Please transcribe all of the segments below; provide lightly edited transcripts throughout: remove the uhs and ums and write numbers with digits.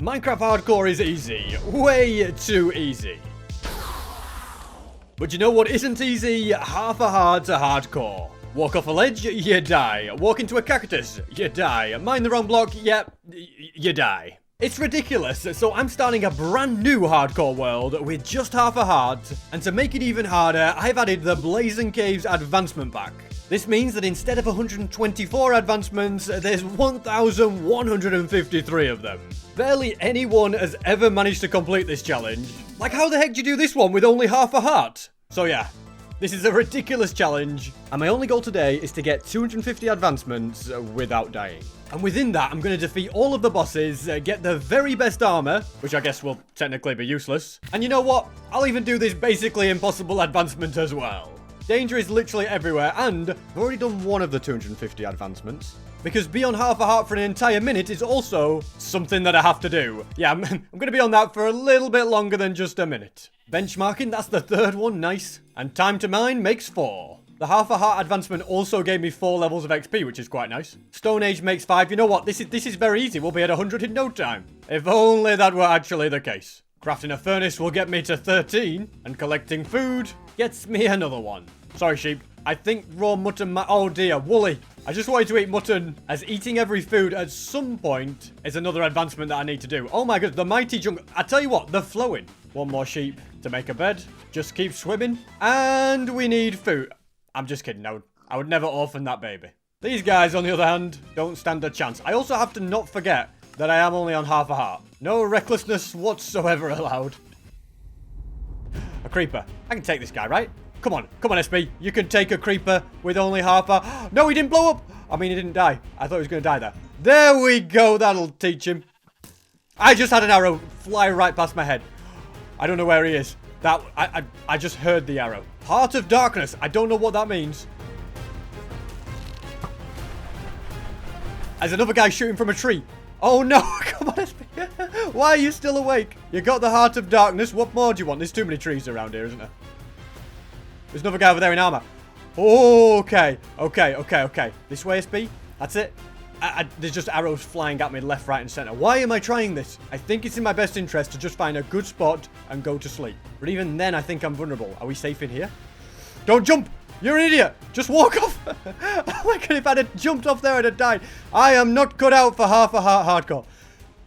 Minecraft Hardcore is easy. Way too easy. But you know what isn't easy? Half a heart to hardcore. Walk off a ledge, you die. Walk into a cactus, you die. Mine the wrong block, yep, you die. It's ridiculous, so I'm starting a brand new hardcore world with just half a heart, and to make it even harder, I've added the Blazing Caves advancement pack. This means that instead of 124 advancements, there's 1,153 of them. Barely anyone has ever managed to complete this challenge. Like, how the heck do you do this one with only half a heart? So yeah, this is a ridiculous challenge, and my only goal today is to get 250 advancements without dying. And within that, I'm going to defeat all of the bosses, get the very best armor, which I guess will technically be useless. And you know what? I'll even do this basically impossible advancement as well. Danger is literally everywhere, and I've already done one of the 250 advancements. Because be on half a heart for an entire minute is also something that I have to do. Yeah, I'm going to be on that for a little bit longer than just a minute. Benchmarking, that's the third one, nice. And time to mine makes 4. The half a heart advancement also gave me 4 levels of XP, which is quite nice. Stone Age makes 5. You know what? This is very easy. We'll be at 100 in no time. If only that were actually the case. Crafting a furnace will get me to 13. And collecting food gets me another 1. Sorry, sheep. I think raw mutton oh dear, woolly. I just wanted to eat mutton, as eating every food at some point is another advancement that I need to do. Oh my god, the mighty jungle. I tell you what, they're flowing. 1 more sheep to make a bed. Just keep swimming. And we need food. I'm just kidding. I would never orphan that baby. These guys, on the other hand, don't stand a chance. I also have to not forget that I am only on half a heart. No recklessness whatsoever allowed. A creeper. I can take this guy, right? Come on, SB. You can take a creeper with only half a... No, he didn't blow up. I mean, he didn't die. I thought he was going to die there. There we go. That'll teach him. I just had an arrow fly right past my head. I don't know where he is. I just heard the arrow. Heart of Darkness. I don't know what that means. There's another guy shooting from a tree. Oh no, come on, SB. Why are you still awake? You got the Heart of Darkness. What more do you want? There's too many trees around here, isn't there? There's another guy over there in armor. Okay. This way, SB. That's it. There's just arrows flying at me left, right, and center. Why am I trying this? I think it's in my best interest to just find a good spot and go to sleep. But even then, I think I'm vulnerable. Are we safe in here? Don't jump! You're an idiot! Just walk off! Oh my god, if I'd have jumped off there, I'd have died. I am not cut out for half a heart hardcore.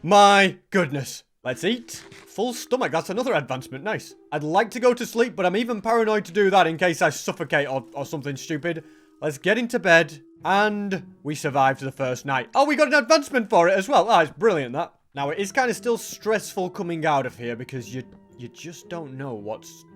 My goodness. Let's eat. Full stomach. That's another advancement. Nice. I'd like to go to sleep, but I'm even paranoid to do that in case I suffocate or something stupid. Let's get into bed. And we survived the first night. Oh, we got an advancement for it as well. Ah, it's brilliant, that. Now, it is kind of still stressful coming out of here because you just don't know what's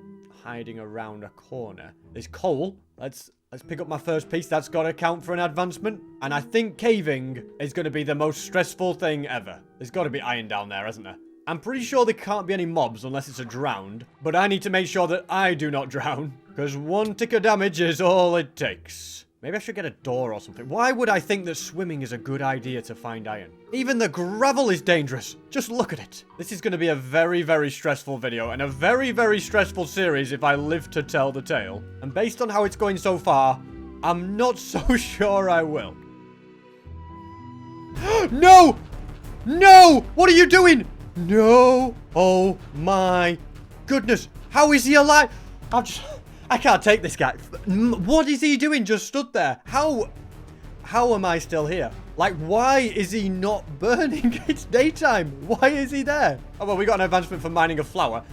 hiding around a corner. There's coal. Let's pick up my first piece. That's got to count for an advancement. And I think caving is going to be the most stressful thing ever. There's got to be iron down there, hasn't there? I'm pretty sure there can't be any mobs unless it's a drowned. But I need to make sure that I do not drown. Because 1 tick of damage is all it takes. Maybe I should get a door or something. Why would I think that swimming is a good idea to find iron? Even the gravel is dangerous. Just look at it. This is going to be a very, very stressful video and a very, very stressful series if I live to tell the tale. And based on how it's going so far, I'm not so sure I will. No! No! What are you doing? No! Oh my goodness. How is he alive? I can't take this guy. What is he doing? Just stood there. How am I still here? Like, why is he not burning? It's daytime. Why is he there? Oh, well, we got an advancement for mining a flower.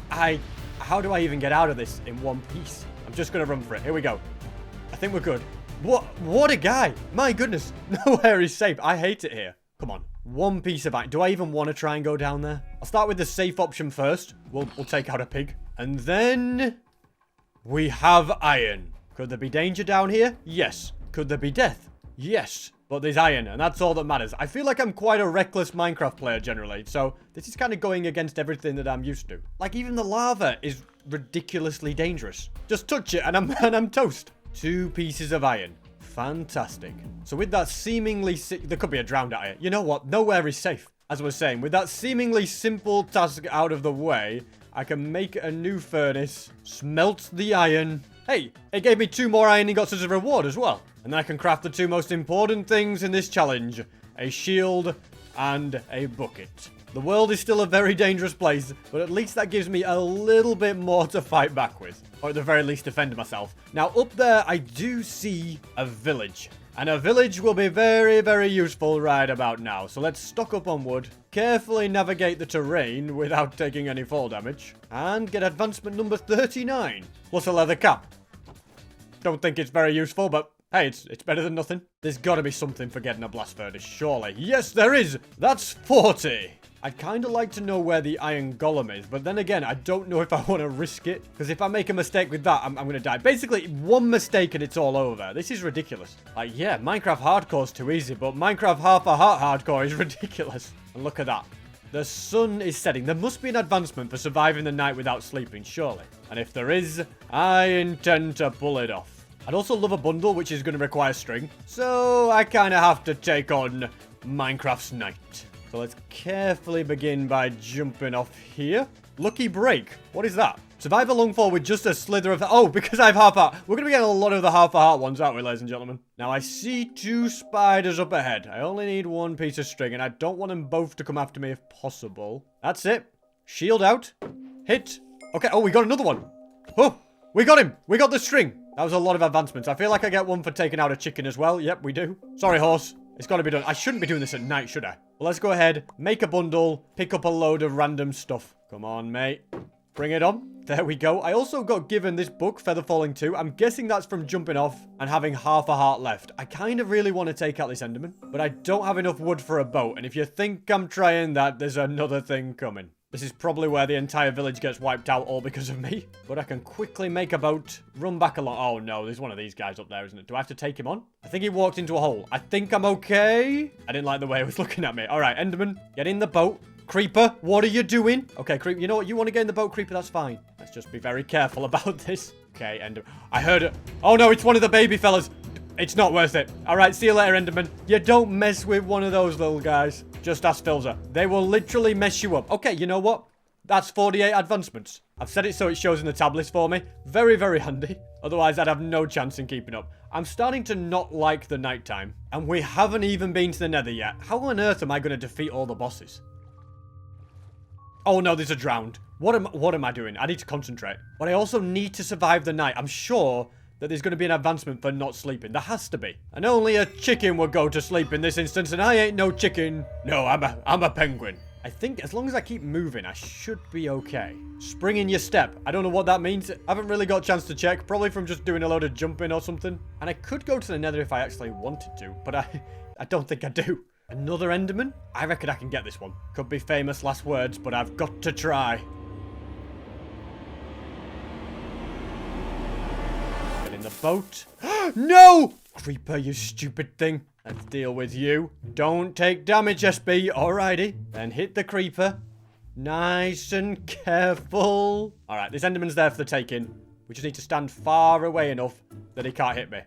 How do I even get out of this in one piece? I'm just going to run for it. Here we go. I think we're good. What a guy. My goodness. Nowhere is safe. I hate it here. Come on. 1 piece of iron. Do I even want to try and go down there? I'll start with the safe option first. We'll take out a pig. And then... we have iron. Could there be danger down here? Yes. Could there be death? Yes. But there's iron, and that's all that matters. I feel like I'm quite a reckless Minecraft player generally, so this is kind of going against everything that I'm used to. Like, even the lava is ridiculously dangerous. Just touch it, and I'm toast. 2 pieces of iron. Fantastic. So with that seemingly... there could be a drowned out here. You know what? Nowhere is safe. As I was saying, with that seemingly simple task out of the way... I can make a new furnace, smelt the iron. Hey, it gave me 2 more iron ingots as a reward as well. And then I can craft the 2 most important things in this challenge. A shield and a bucket. The world is still a very dangerous place, but at least that gives me a little bit more to fight back with. Or at the very least defend myself. Now up there I do see a village. And a village will be very, very useful right about now. So let's stock up on wood, carefully navigate the terrain without taking any fall damage, and get advancement number 39, plus a leather cap. Don't think it's very useful, but hey, it's better than nothing. There's got to be something for getting a blast furnace, surely. Yes, there is! That's 40! I'd kind of like to know where the iron golem is, but then again, I don't know if I want to risk it, because if I make a mistake with that, I'm going to die. Basically, one mistake and it's all over. This is ridiculous. Like, yeah, Minecraft Hardcore's too easy, but Minecraft Half a Heart Hardcore is ridiculous. And look at that. The sun is setting. There must be an advancement for surviving the night without sleeping, surely. And if there is, I intend to pull it off. I'd also love a bundle, which is going to require string, so I kind of have to take on Minecraft's night. So let's carefully begin by jumping off here. Lucky break. What is that? Survive a long fall with just a slither of... Oh, because I have half a heart. We're going to be getting a lot of the half a heart ones, aren't we, ladies and gentlemen? Now, I see 2 spiders up ahead. I only need 1 piece of string, and I don't want them both to come after me if possible. That's it. Shield out. Hit. Okay. Oh, we got another one. Oh, we got him. We got the string. That was a lot of advancements. I feel like I get 1 for taking out a chicken as well. Yep, we do. Sorry, horse. It's got to be done. I shouldn't be doing this at night, should I? Well, let's go ahead, make a bundle, pick up a load of random stuff. Come on, mate. Bring it on. There we go. I also got given this book, Feather Falling 2. I'm guessing that's from jumping off and having half a heart left. I kind of really want to take out this Enderman, but I don't have enough wood for a boat. And if you think I'm trying that, there's another thing coming. This is probably where the entire village gets wiped out all because of me. But I can quickly make a boat, run back along. Oh no, there's one of these guys up there, isn't it? Do I have to take him on? I think he walked into a hole. I think I'm okay. I didn't like the way he was looking at me. All right, Enderman, get in the boat. Creeper, what are you doing? Okay, Creeper, you know what? You want to get in the boat, Creeper? That's fine. Let's just be very careful about this. Okay, Enderman. I heard it. Oh no, it's one of the baby fellas. It's not worth it. All right, see you later, Enderman. You don't mess with one of those little guys. Just ask Filzer. They will literally mess you up. Okay, you know what? That's 48 advancements. I've set it so it shows in the tab list for me. Very, very handy. Otherwise, I'd have no chance in keeping up. I'm starting to not like the nighttime. And we haven't even been to the Nether yet. How on earth am I going to defeat all the bosses? Oh no, there's a drowned. What am I doing? I need to concentrate. But I also need to survive the night. I'm sure that there's going to be an advancement for not sleeping. There has to be. And only a chicken would go to sleep in this instance, and I ain't no chicken. No, I'm a penguin. I think as long as I keep moving, I should be okay. Spring in your step. I don't know what that means. I haven't really got a chance to check. Probably from just doing a load of jumping or something. And I could go to the Nether if I actually wanted to, but I don't think I do. Another Enderman? I reckon I can get this one. Could be famous last words, but I've got to try. Get in the boat. No! Creeper, you stupid thing. Let's deal with you. Don't take damage, SB. Alrighty. Then hit the creeper. Nice and careful. Alright, this Enderman's there for the taking. We just need to stand far away enough that he can't hit me.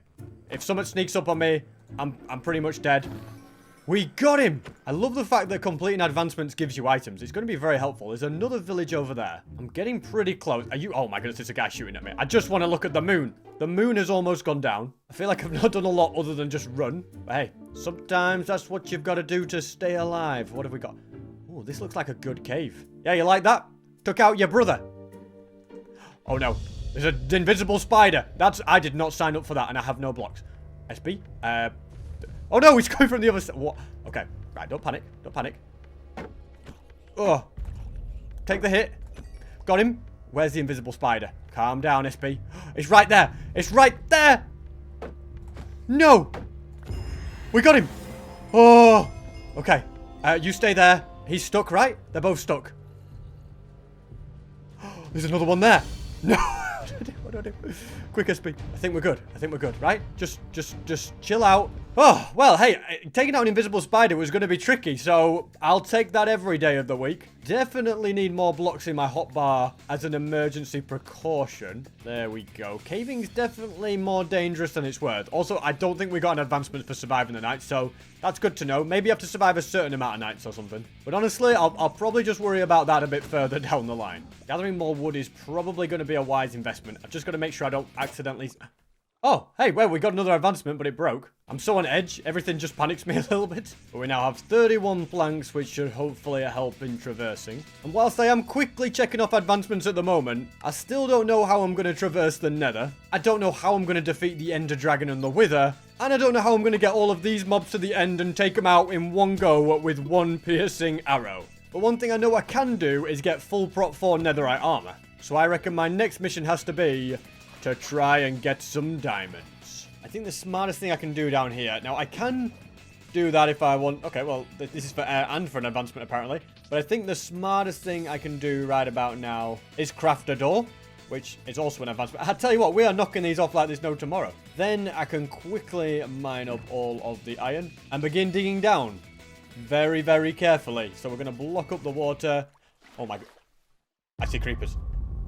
If someone sneaks up on me, I'm pretty much dead. We got him! I love the fact that completing advancements gives you items. It's going to be very helpful. There's another village over there. I'm getting pretty close. Are you... Oh my goodness, there's a guy shooting at me. I just want to look at the moon. The moon has almost gone down. I feel like I've not done a lot other than just run. But hey, sometimes that's what you've got to do to stay alive. What have we got? Oh, this looks like a good cave. Yeah, you like that? Took out your brother. Oh no, there's an invisible spider. I did not sign up for that, and I have no blocks. SB? Oh no, he's coming from the other side. What? Okay, right, don't panic. Don't panic. Oh. Take the hit. Got him. Where's the invisible spider? Calm down, SB. It's right there. It's right there. No. We got him. Oh. Okay. You stay there. He's stuck, right? They're both stuck. There's another one there. No. What do I do? Quick, SB. I think we're good. I think we're good, right? Just chill out. Oh, well, hey, taking out an invisible spider was going to be tricky, so I'll take that every day of the week. Definitely need more blocks in my hotbar as an emergency precaution. There we go. Caving's definitely more dangerous than it's worth. Also, I don't think we got an advancement for surviving the night, so that's good to know. Maybe you have to survive a certain amount of nights or something. But honestly, I'll probably just worry about that a bit further down the line. Gathering more wood is probably going to be a wise investment. I've just got to make sure I don't accidentally... Oh, hey, well, we got another advancement, but it broke. I'm so on edge, everything just panics me a little bit. But we now have 31 planks, which should hopefully help in traversing. And whilst I am quickly checking off advancements at the moment, I still don't know how I'm going to traverse the Nether. I don't know how I'm going to defeat the Ender Dragon and the Wither. And I don't know how I'm going to get all of these mobs to the end and take them out in one go with one piercing arrow. But one thing I know I can do is get full prot 4 netherite armor. So I reckon my next mission has to be to try and get some diamonds. I think the smartest thing I can do down here... Now, I can do that if I want... Okay, well, this is for air and for an advancement, apparently. But I think the smartest thing I can do right about now is craft a door, which is also an advancement. I tell you what, we are knocking these off like there's no tomorrow. Then I can quickly mine up all of the iron and begin digging down very, very carefully. So we're going to block up the water. Oh, my God. I see creepers.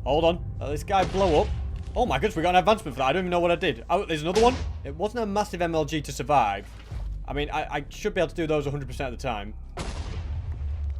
Hold on. Let this guy blow up. Oh my goodness, we got an advancement for that. I don't even know what I did. Oh, there's another one. It wasn't a massive MLG to survive. I mean, I should be able to do those 100% of the time.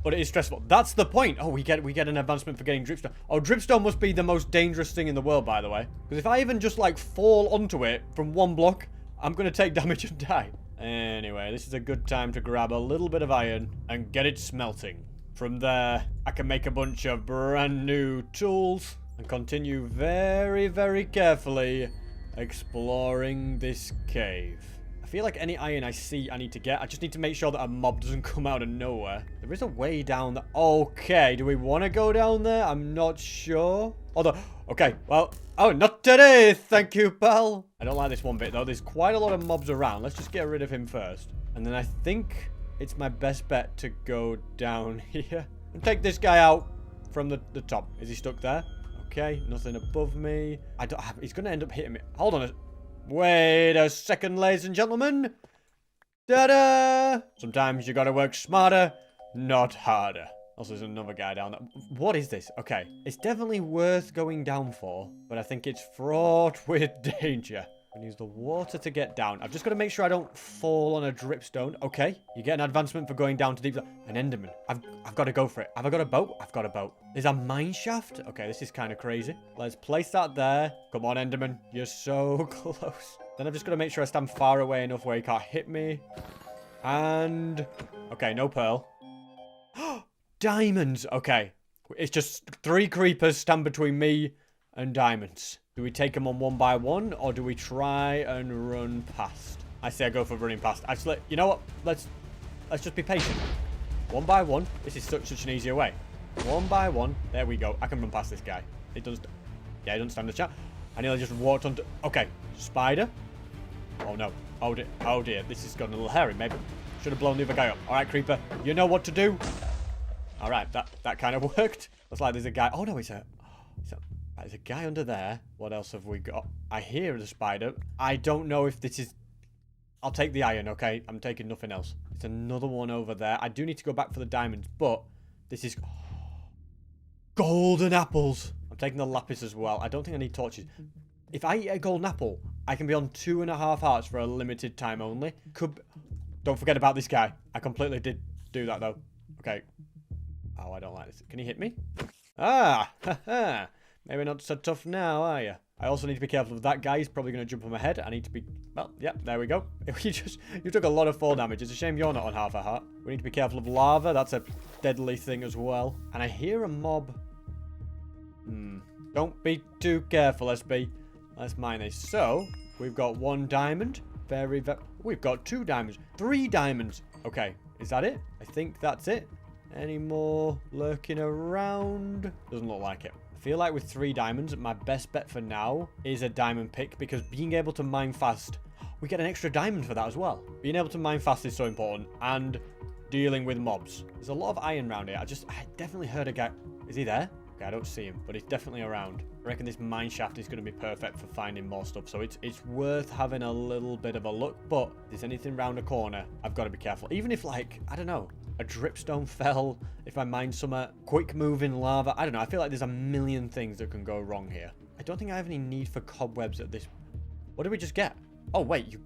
But it is stressful. That's the point. Oh, we get an advancement for getting dripstone. Oh, dripstone must be the most dangerous thing in the world, by the way. Because if I even just, like, fall onto it from one block, I'm going to take damage and die. Anyway, this is a good time to grab a little bit of iron and get it smelting. From there, I can make a bunch of brand new tools. And continue very, very carefully exploring this cave. I feel like any iron I see I need to get. I just need to make sure that a mob doesn't come out of nowhere. There is a way down there. Okay, do we want to go down there? I'm not sure. Although, okay, well, oh, not today. Thank you, pal. I don't like this one bit, though. There's quite a lot of mobs around. Let's just get rid of him first. And then I think it's my best bet to go down here and take this guy out from the top. Is he stuck there? Okay, nothing above me. He's going to end up hitting me. Hold on. Wait a second, ladies and gentlemen. Ta-da! Sometimes you got to work smarter, not harder. Also, there's another guy down there. What is this? Okay, it's definitely worth going down for, but I think it's fraught with danger. I'm going to use the water to get down. I've just got to make sure I don't fall on a dripstone. Okay, you get an advancement for going down to deep... An enderman. I've got to go for it. Have I got a boat? I've got a boat. There's a mine shaft? Okay, this is kind of crazy. Let's place that there. Come on, enderman. You're so close. Then I've just got to make sure I stand far away enough where he can't hit me. And... Okay, no pearl. Diamonds. Okay. It's just 3 creepers stand between me and diamonds. Do we take them on one by one, or do we try and run past? I say I go for running past. Actually, you know what? Let's just be patient. One by one. This is such an easier way. One by one. There we go. I can run past this guy. It doesn't... Yeah, he doesn't stand a chance. I nearly just walked onto... Okay. Spider. Oh, no. Oh, dear. Oh, dear. This has gone a little hairy, maybe. Should have blown the other guy up. All right, creeper. You know what to do. All right. That kind of worked. Looks like there's a guy... Oh, no. There's a guy under there. What else have we got? I hear the spider. I don't know if this is... I'll take the iron, okay? I'm taking nothing else. There's another one over there. I do need to go back for the diamonds, but this is... Golden apples. I'm taking the lapis as well. I don't think I need torches. If I eat a golden apple, I can be on 2.5 hearts for a limited time only. Don't forget about this guy. I completely did do that, though. Okay. Oh, I don't like this. Can he hit me? Ah! Haha! Maybe not so tough now, are you? I also need to be careful of that guy. He's probably going to jump on my head. I need to be... Well, yeah, there we go. You took a lot of fall damage. It's a shame you're not on half a heart. We need to be careful of lava. That's a deadly thing as well. And I hear a mob. Don't be too careful, SB. Let's mine this. So, we've got 1 diamond. Very... We've got 2 diamonds. 3 diamonds. Okay, is that it? I think that's it. Any more lurking around? Doesn't look like it. I feel like with 3 diamonds, my best bet for now is a diamond pick, because being able to mine fast, we get an extra diamond for that as well. Being able to mine fast is so important, and dealing with mobs. There's a lot of iron around here. I definitely heard a guy. Is he there? Okay, I don't see him, but he's definitely around. I reckon this mine shaft is going to be perfect for finding more stuff, so it's worth having a little bit of a look, but if there's anything around a corner, I've got to be careful. Even if, like, I don't know, a dripstone fell, if I mine some quick moving lava. I don't know. I feel like there's a million things that can go wrong here. I don't think I have any need for cobwebs at this. What did we just get? Oh, wait.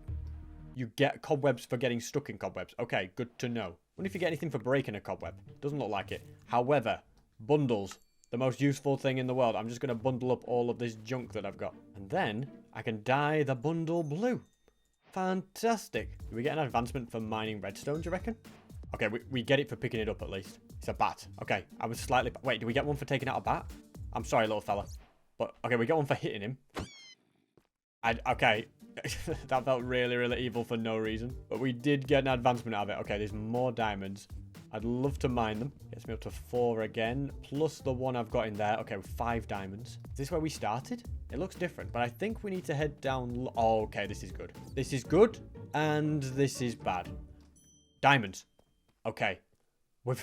You get cobwebs for getting stuck in cobwebs. Okay, good to know. Wonder if you get anything for breaking a cobweb. Doesn't look like it. However, bundles. The most useful thing in the world. I'm just going to bundle up all of this junk that I've got. And then I can dye the bundle blue. Fantastic. Do we get an advancement for mining redstone, do you reckon? Okay, we get it for picking it up at least. It's a bat. Okay, I was slightly... Wait, do we get one for taking out a bat? I'm sorry, little fella. But, okay, we got one for hitting him. Okay. That felt really, really evil for no reason. But we did get an advancement out of it. Okay, there's more diamonds. I'd love to mine them. Gets me up to 4 again. Plus the one I've got in there. Okay, 5 diamonds. Is this where we started? It looks different, but I think we need to head down... Oh, okay, this is good. This is good, and this is bad. Diamonds. Okay. We're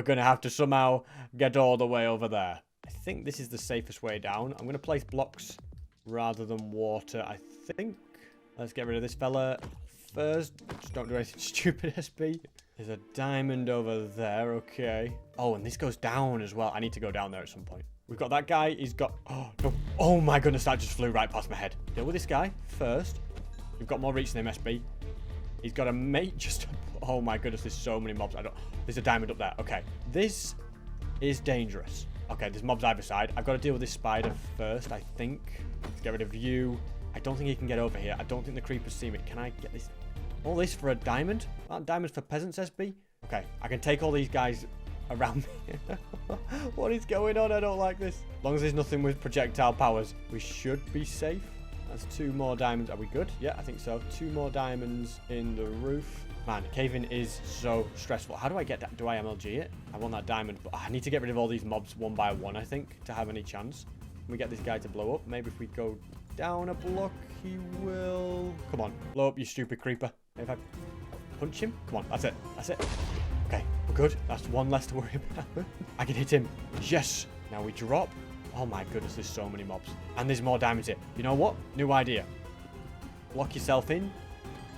going to have to somehow get all the way over there. I think this is the safest way down. I'm going to place blocks rather than water, I think. Let's get rid of this fella first. Just don't do anything stupid, SB. There's a diamond over there. Okay. Oh, and this goes down as well. I need to go down there at some point. We've got that guy. He's got... Oh, no. Oh, my goodness. That just flew right past my head. Deal with this guy first. We've got more reach than him, SB. He's got a mate just... Oh, my goodness. There's so many mobs. There's a diamond up there. Okay. This is dangerous. Okay, there's mobs either side. I've got to deal with this spider first, I think. Let's get rid of you. I don't think he can get over here. I don't think the creepers see me. Can I get this? All this for a diamond? Aren't diamonds for peasants, SB? Okay, I can take all these guys around me. What is going on? I don't like this. As long as there's nothing with projectile powers, we should be safe. That's 2 more diamonds. Are we good? Yeah, I think so. 2 more diamonds in the roof. Man, caving is so stressful. How do I get that? Do I MLG it? I want that diamond, but I need to get rid of all these mobs one by one, I think, to have any chance. Can we get this guy to blow up? Maybe if we go down a block, he will... Come on, blow up, you stupid creeper. If I punch him? Come on, that's it. That's it. Okay, we're good. That's one less to worry about. I can hit him. Yes. Now we drop. Oh my goodness, there's so many mobs. And there's more diamonds here. You know what? New idea. Lock yourself in.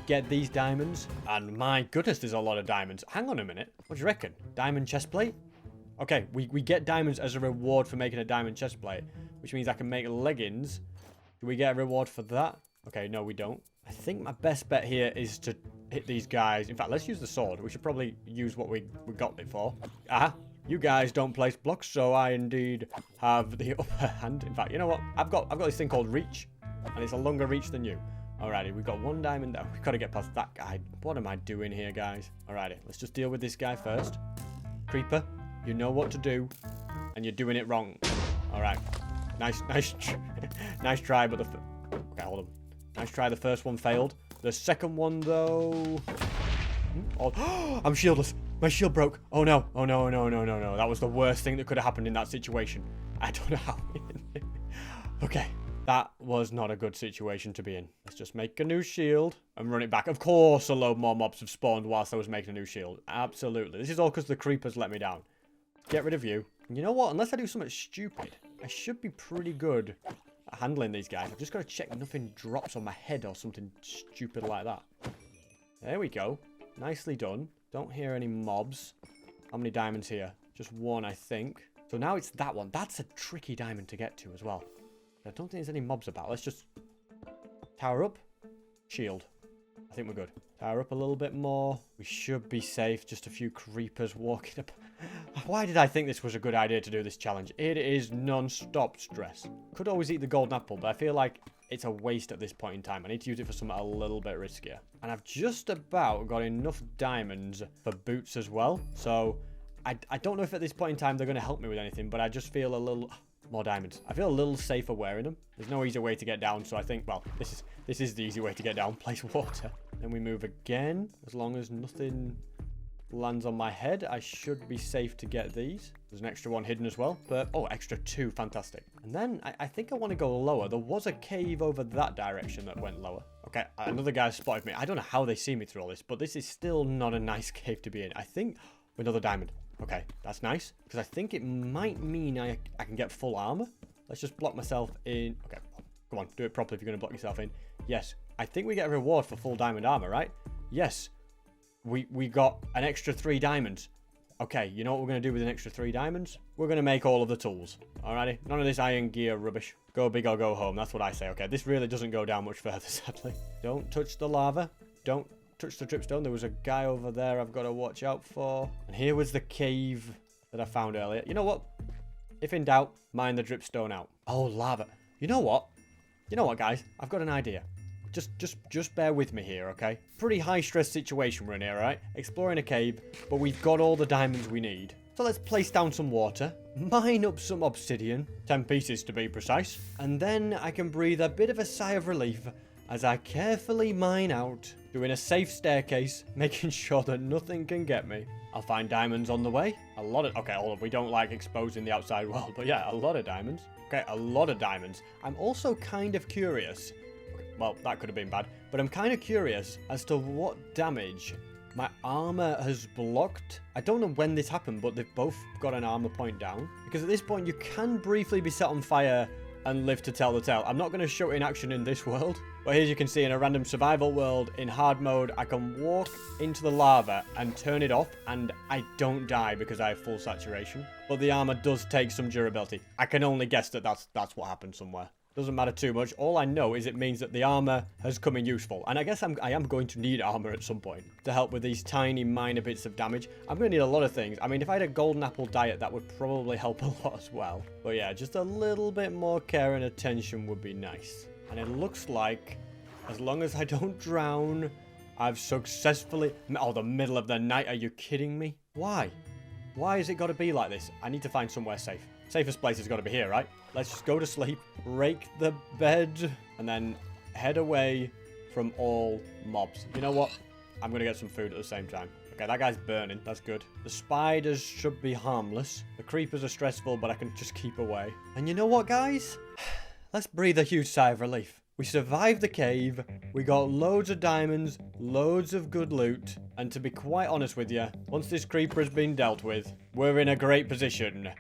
Get these diamonds. And my goodness, there's a lot of diamonds. Hang on a minute. What do you reckon? Diamond chestplate? Okay, we get diamonds as a reward for making a diamond chestplate, which means I can make leggings. Do we get a reward for that? Okay, no, we don't. I think my best bet here is to hit these guys. In fact, let's use the sword. We should probably use what we got it for. Ah, you guys don't place blocks, so I indeed have the upper hand. In fact, you know what? I've got this thing called reach, and it's a longer reach than you. Alrighty, we've got 1 diamond there. We've got to get past that guy. What am I doing here, guys? Alrighty, let's just deal with this guy first. Creeper, you know what to do, and you're doing it wrong. Alright. Nice try, but okay, hold on. Nice try, the first one failed. The second one, though... Oh, I'm shieldless. My shield broke. Oh, no. Oh, no, no, no, no, no. That was the worst thing that could have happened in that situation. I don't know how... Okay. That was not a good situation to be in. Let's just make a new shield and run it back. Of course, a load more mobs have spawned whilst I was making a new shield. Absolutely. This is all because the creepers let me down. Get rid of you. And you know what? Unless I do something stupid, I should be pretty good at handling these guys. I've just got to check nothing drops on my head or something stupid like that. There we go. Nicely done. Don't hear any mobs. How many diamonds here? Just 1, I think. So now it's that one. That's a tricky diamond to get to as well. I don't think there's any mobs about. Let's just tower up. Shield. I think we're good. Tower up a little bit more. We should be safe. Just a few creepers walking up. Why did I think this was a good idea to do this challenge? It is non-stop stress. Could always eat the golden apple, but I feel like it's a waste at this point in time. I need to use it for something a little bit riskier. And I've just about got enough diamonds for boots as well. So I don't know if at this point in time they're going to help me with anything, but I just feel a little... More diamonds. I feel a little safer wearing them. There's no easy way to get down, so I think, well, this is the easy way to get down. Place water. Then we move again. As long as nothing lands on my head, I should be safe to get these. There's an extra one hidden as well, but, oh, extra 2. Fantastic. And then I think I want to go lower. There was a cave over that direction that went lower. Okay, another guy spotted me. I don't know how they see me through all this, but this is still not a nice cave to be in. I think another diamond. Okay, that's nice. Because I think it might mean I can get full armor. Let's just block myself in. Okay, come on. Do it properly if you're going to block yourself in. Yes. I think we get a reward for full diamond armor, right? Yes. We got an extra 3 diamonds. Okay, you know what we're going to do with an extra 3 diamonds? We're going to make all of the tools. Alrighty? None of this iron gear rubbish. Go big or go home. That's what I say. Okay, this really doesn't go down much further, sadly. Don't touch the lava. Don't touch the dripstone. There was a guy over there I've got to watch out for. And here was the cave that I found earlier. You know what? If in doubt, mine the dripstone out. Oh, lava. You know what? You know what, guys? I've got an idea. just bear with me here, okay? Pretty high stress situation we're in here, right? Exploring a cave, but we've got all the diamonds we need. So let's place down some water, mine up some obsidian, 10 pieces to be precise, and then I can breathe a bit of a sigh of relief as I carefully mine out, doing a safe staircase, making sure that nothing can get me. I'll find diamonds on the way. A lot of... Okay, hold on, we don't like exposing the outside world, but yeah, a lot of diamonds. Okay, a lot of diamonds. I'm also kind of curious. Well, that could have been bad, but I'm kind of curious as to what damage my armor has blocked. I don't know when this happened, but they've both got an armor point down. Because at this point, you can briefly be set on fire and live to tell the tale. I'm not going to show it in action in this world. But here you can see in a random survival world, in hard mode, I can walk into the lava and turn it off, and I don't die because I have full saturation. But the armor does take some durability. I can only guess that that's what happened somewhere. Doesn't matter too much. All I know is it means that the armor has come in useful. And I guess I am going to need armor at some point to help with these tiny minor bits of damage. I'm going to need a lot of things. I mean, if I had a golden apple diet, that would probably help a lot as well. But yeah, just a little bit more care and attention would be nice. And it looks like, as long as I don't drown, I've successfully... Oh, the middle of the night. Are you kidding me? Why? Why has it got to be like this? I need to find somewhere safe. Safest place has got to be here, right? Let's just go to sleep, rake the bed, and then head away from all mobs. You know what? I'm going to get some food at the same time. Okay, that guy's burning. That's good. The spiders should be harmless. The creepers are stressful, but I can just keep away. And you know what, guys? Let's breathe a huge sigh of relief. We survived the cave, we got loads of diamonds, loads of good loot, and to be quite honest with you, once this creeper has been dealt with, we're in a great position.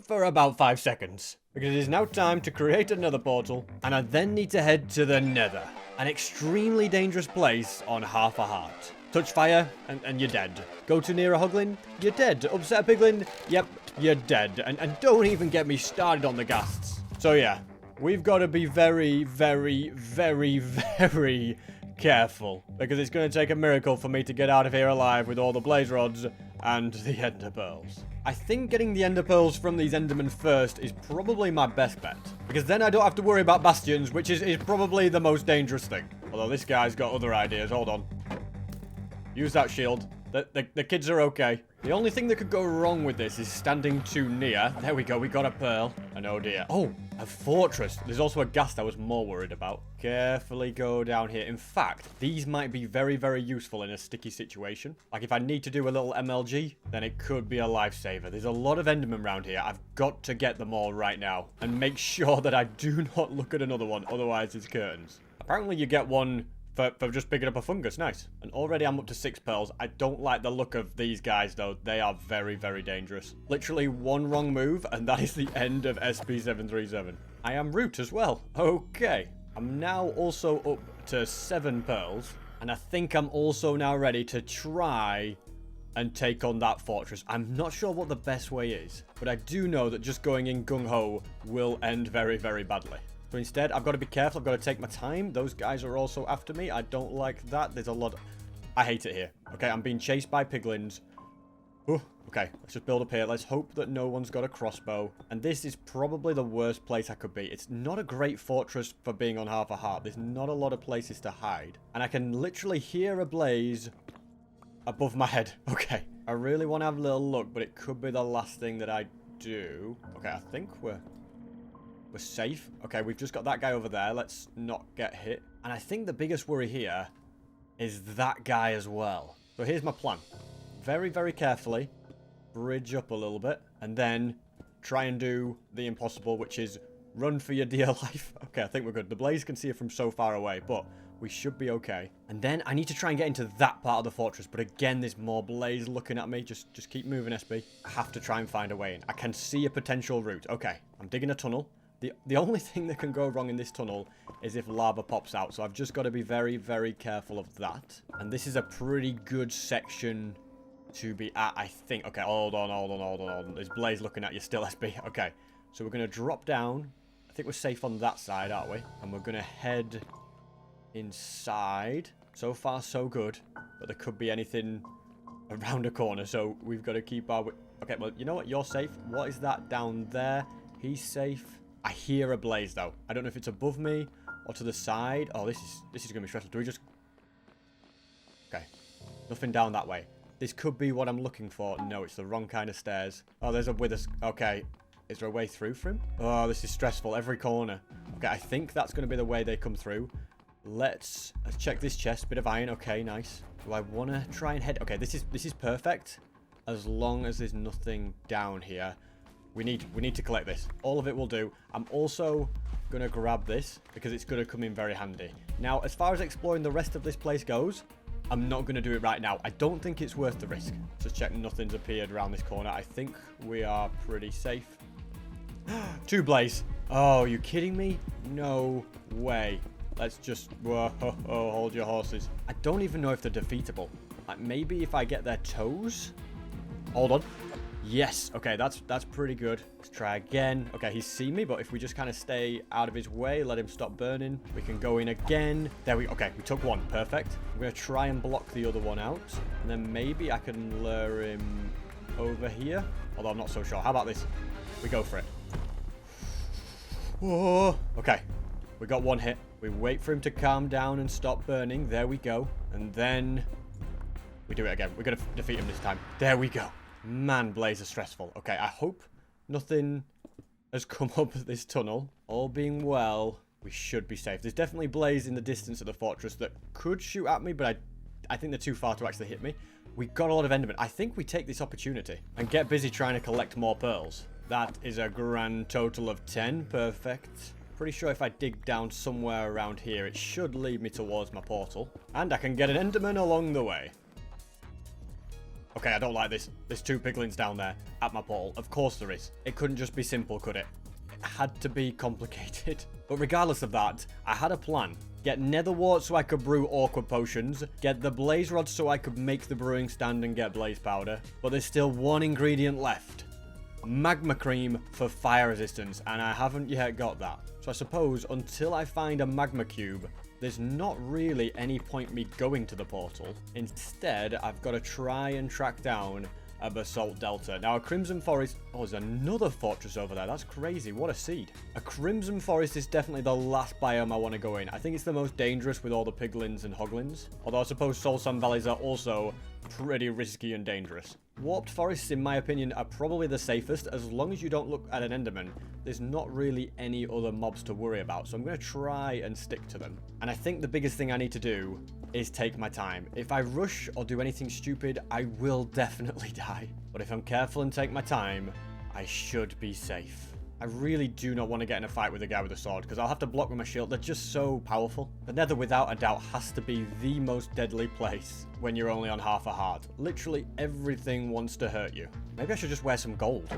For about 5 seconds. Because it is now time to create another portal, and I then need to head to the Nether. An extremely dangerous place on half a heart. Touch fire, and you're dead. Go too near a hoglin, you're dead. Upset a piglin, yep, you're dead. And don't even get me started on the ghasts. So yeah, we've got to be very, very, very, very careful. Because it's going to take a miracle for me to get out of here alive with all the blaze rods and the ender pearls. I think getting the ender pearls from these endermen first is probably my best bet. Because then I don't have to worry about bastions, which is probably the most dangerous thing. Although this guy's got other ideas. Hold on. Use that shield. The kids are okay. The only thing that could go wrong with this is standing too near. There we go, we got a pearl. And oh dear. Oh, a fortress. There's also a ghast I was more worried about. Carefully go down here. In fact, these might be very, very useful in a sticky situation. Like if I need to do a little MLG, then it could be a lifesaver. There's a lot of endermen around here. I've got to get them all right now. And make sure that I do not look at another one. Otherwise, it's curtains. Apparently, you get one for just picking up a fungus. Nice. And already I'm up to 6 pearls. I don't like the look of these guys, though. They are very, very dangerous. Literally one wrong move, and that is the end of SP737. I am root as well. Okay. I'm now also up to 7 pearls. And I think I'm also now ready to try and take on that fortress. I'm not sure what the best way is. But I do know that just going in gung-ho will end very, very badly. So instead, I've got to be careful. I've got to take my time. Those guys are also after me. I don't like that. There's a lot... I hate it here. Okay, I'm being chased by piglins. Ooh, okay, let's just build up here. Let's hope that no one's got a crossbow. And this is probably the worst place I could be. It's not a great fortress for being on half a heart. There's not a lot of places to hide. And I can literally hear a blaze above my head. Okay, I really want to have a little look, but it could be the last thing that I do. Okay, I think we're safe. Okay, we've just got that guy over there. Let's not get hit. And I think the biggest worry here is that guy as well. So here's my plan. Very, very carefully bridge up a little bit and then try and do the impossible, which is run for your dear life. Okay, I think we're good. The blaze can see it from so far away, but we should be okay. And then I need to try and get into that part of the fortress. But again, there's more blaze looking at me. Just keep moving, SB. I have to try and find a way in. I can see a potential route. Okay, I'm digging a tunnel. The only thing that can go wrong in this tunnel is if lava pops out. So I've just got to be very, very careful of that. And this is a pretty good section to be at, I think. Okay, hold on. There's Blaze looking at you still, SB. Okay, so we're going to drop down. I think we're safe on that side, aren't we? And we're going to head inside. So far, so good. But there could be anything around a corner. So we've got to keep our... Okay, well, you know what? You're safe. What is that down there? He's safe. I hear a blaze, though. I don't know if it's above me or to the side? Oh, this is going to be stressful. Do we just... Okay. Nothing down that way. This could be what I'm looking for. No, it's the wrong kind of stairs. Oh, there's a wither... Okay. Is there a way through for him? Oh, this is stressful. Every corner. Okay, I think that's going to be the way they come through. Let's check this chest. Bit of iron. Okay, nice. Do I want to try and head... Okay, this is perfect. As long as there's nothing down here. We need to collect this. All of it will do. I'm also going to grab this because it's going to come in very handy. Now, as far as exploring the rest of this place goes, I'm not going to do it right now. I don't think it's worth the risk. Just check nothing's appeared around this corner. I think we are pretty safe. 2 blaze. Oh, are you kidding me? No way. Let's just... Whoa, hold your horses. I don't even know if they're defeatable. Like, maybe if I get their toes? Hold on. Yes. Okay, that's pretty good. Let's try again. Okay, he's seen me, but if we just kind of stay out of his way, let him stop burning, we can go in again. There we... Okay, we took one. Perfect. I'm going to try and block the other one out. And then maybe I can lure him over here. Although I'm not so sure. How about this? We go for it. Whoa. Okay. We got one hit. We wait for him to calm down and stop burning. There we go. And then we do it again. We're going to defeat him this time. There we go. Man, blaze is stressful. Okay, I hope nothing has come up this tunnel. All being well, we should be safe. There's definitely blaze in the distance of the fortress that could shoot at me, but I think they're too far to actually hit me. We got a lot of endermen. I think we take this opportunity and get busy trying to collect more pearls. That is a grand total of 10. Perfect. Pretty sure if I dig down somewhere around here, it should lead me towards my portal. And I can get an enderman along the way. Okay, I don't like this. There's 2 piglins down there at my portal. Of course there is. It couldn't just be simple, could it? It had to be complicated. But regardless of that, I had a plan. Get nether wart so I could brew awkward potions. Get the blaze rod so I could make the brewing stand and get blaze powder. But there's still one ingredient left. Magma cream for fire resistance, and I haven't yet got that. So I suppose until I find a magma cube, there's not really any point me going to the portal. Instead, I've got to try and track down a basalt delta. Now, a crimson forest... Oh, there's another fortress over there. That's crazy. What a seed. A crimson forest is definitely the last biome I want to go in. I think it's the most dangerous with all the piglins and hoglins. Although I suppose soul sand valleys are also pretty risky and dangerous. Warped forests, in my opinion, are probably the safest. As long as you don't look at an enderman, there's not really any other mobs to worry about. So I'm going to try and stick to them. And I think the biggest thing I need to do is take my time. If I rush or do anything stupid, I will definitely die. But if I'm careful and take my time, I should be safe. I really do not want to get in a fight with a guy with a sword, because I'll have to block with my shield. They're just so powerful. The Nether, without a doubt, has to be the most deadly place when you're only on half a heart. Literally everything wants to hurt you. Maybe I should just wear some gold.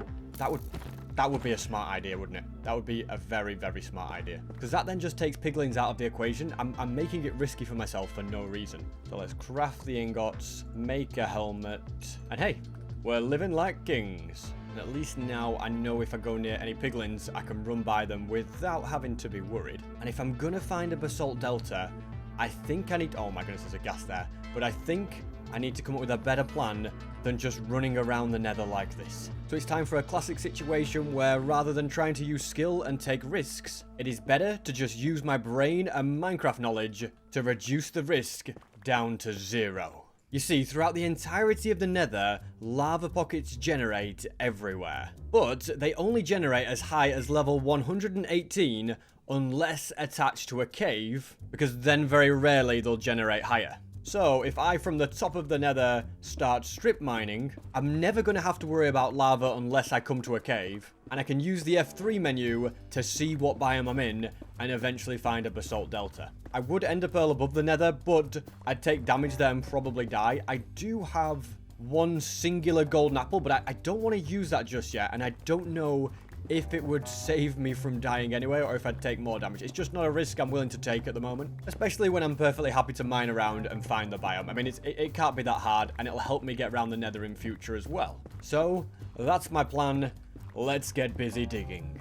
That would be a smart idea, wouldn't it? That would be a very, very smart idea. Because that then just takes piglins out of the equation. I'm making it risky for myself for no reason. So let's craft the ingots, make a helmet, and hey, we're living like kings. And at least now I know if I go near any piglins, I can run by them without having to be worried. And if I'm gonna find a basalt delta, I think I need... Oh my goodness, there's a gas there. But I think I need to come up with a better plan than just running around the nether like this. So it's time for a classic situation where rather than trying to use skill and take risks, it is better to just use my brain and Minecraft knowledge to reduce the risk down to 0. You see, throughout the entirety of the nether, lava pockets generate everywhere. But they only generate as high as level 118 unless attached to a cave, because then very rarely they'll generate higher. So if I, from the top of the nether, start strip mining, I'm never going to have to worry about lava unless I come to a cave. And I can use the F3 menu to see what biome I'm in and eventually find a basalt delta. I would ender pearl above the nether, but I'd take damage there and probably die. I do have one singular golden apple, but I don't want to use that just yet. And I don't know if it would save me from dying anyway, or if I'd take more damage. It's just not a risk I'm willing to take at the moment, especially when I'm perfectly happy to mine around and find the biome. I mean, it can't be that hard, and it'll help me get around the nether in future as well. So that's my plan. Let's get busy digging.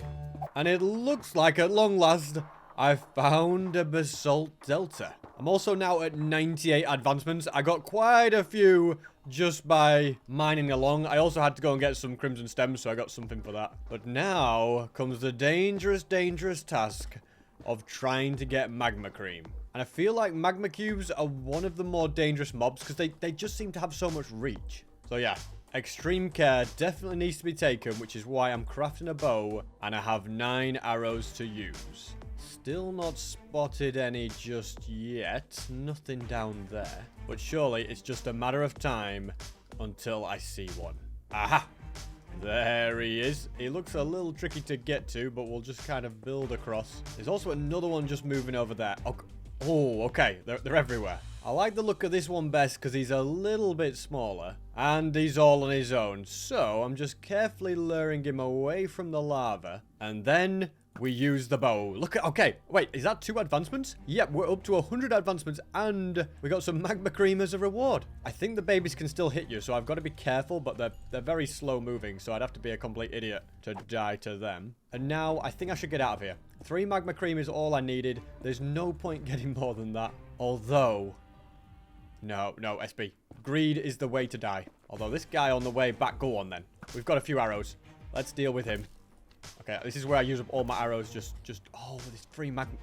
And it looks like at long last I found a basalt delta. I'm also now at 98 advancements. I got quite a few just by mining along. I also had to go and get some crimson stems, so I got something for that. But now comes the dangerous, dangerous task of trying to get magma cream. And I feel like magma cubes are one of the more dangerous mobs because they just seem to have so much reach. So yeah, extreme care definitely needs to be taken, which is why I'm crafting a bow and I have 9 arrows to use. Still not spotted any just yet. Nothing down there. But surely it's just a matter of time until I see one. Aha! There he is. He looks a little tricky to get to, but we'll just kind of build across. There's also another one just moving over there. Oh, okay. They're everywhere. I like the look of this one best because he's a little bit smaller. And he's all on his own. So I'm just carefully luring him away from the lava. And then we use the bow. Look at... Okay, wait. Is that 2 advancements? Yep, we're up to 100 advancements. And we got some magma cream as a reward. I think the babies can still hit you. So I've got to be careful. But they're very slow moving. So I'd have to be a complete idiot to die to them. And now I think I should get out of here. 3 magma cream is all I needed. There's no point getting more than that. Although... No, SB. Greed is the way to die. Although this guy on the way back, go on then. We've got a few arrows. Let's deal with him. Okay, this is where I use up all my arrows. Oh, this 3 magma.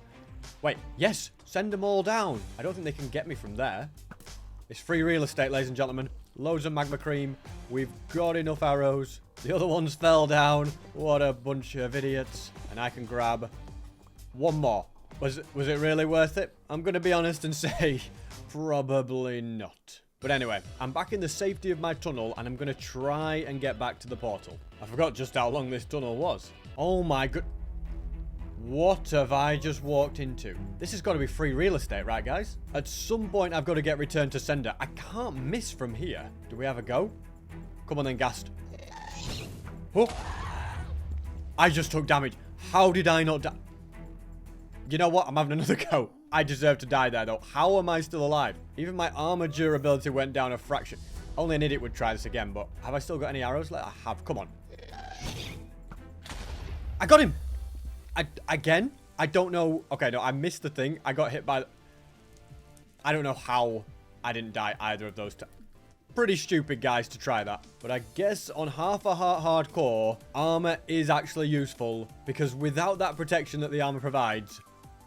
Wait, yes, send them all down. I don't think they can get me from there. It's free real estate, ladies and gentlemen. Loads of magma cream. We've got enough arrows. The other ones fell down. What a bunch of idiots. And I can grab 1 more. Was it really worth it? I'm going to be honest and say... Probably not. But anyway, I'm back in the safety of my tunnel and I'm going to try and get back to the portal. I forgot just how long this tunnel was. Oh my god. What have I just walked into? This has got to be free real estate, right guys? At some point I've got to get returned to sender. I can't miss from here. Do we have a go? Come on then, Ghast. Oh. I just took damage. How did I not die? You know what? I'm having another go. I deserve to die there, though. How am I still alive? Even my armor durability went down a fraction. Only an idiot would try this again, but have I still got any arrows left? I have. Come on. I got him! Again? I don't know. Okay, no, I missed the thing. I got hit by... I don't know how I didn't die either of those times. Pretty stupid, guys, to try that. But I guess on half a heart hardcore, armor is actually useful, because without that protection that the armor provides...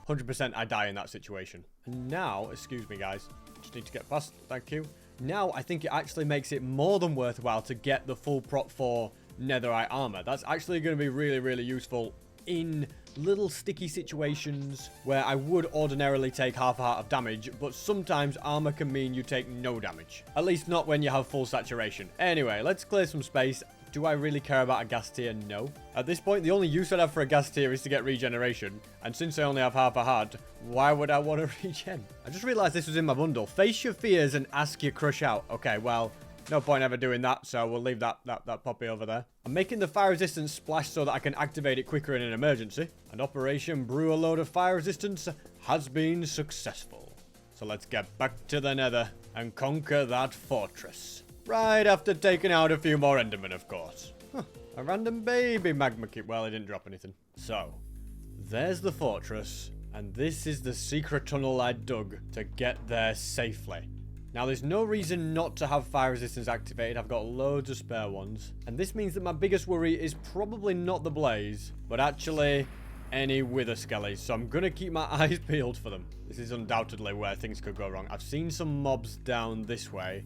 100% I die in that situation. And now, excuse me guys, just need to get past, thank you. Now I think it actually makes it more than worthwhile to get the full prot 4 netherite armor. That's actually going to be really, really useful in little sticky situations where I would ordinarily take half a heart of damage, but sometimes armor can mean you take no damage. At least not when you have full saturation. Anyway, let's clear some space. Do I really care about a gas tier? No. At this point, the only use I'd have for a gas tier is to get regeneration. And since I only have half a heart, why would I want to regen? I just realized this was in my bundle. Face your fears and ask your crush out. Okay, well, no point ever doing that, so we'll leave that poppy over there. I'm making the fire resistance splash so that I can activate it quicker in an emergency. And Operation Brew a Load of Fire Resistance has been successful. So let's get back to the Nether and conquer that fortress. Right after taking out a few more Endermen, of course. Huh, a random baby magma cube. Well, it didn't drop anything. So, there's the fortress. And this is the secret tunnel I dug to get there safely. Now, there's no reason not to have fire resistance activated. I've got loads of spare ones. And this means that my biggest worry is probably not the blaze, but actually any wither skellies. So I'm going to keep my eyes peeled for them. This is undoubtedly where things could go wrong. I've seen some mobs down this way.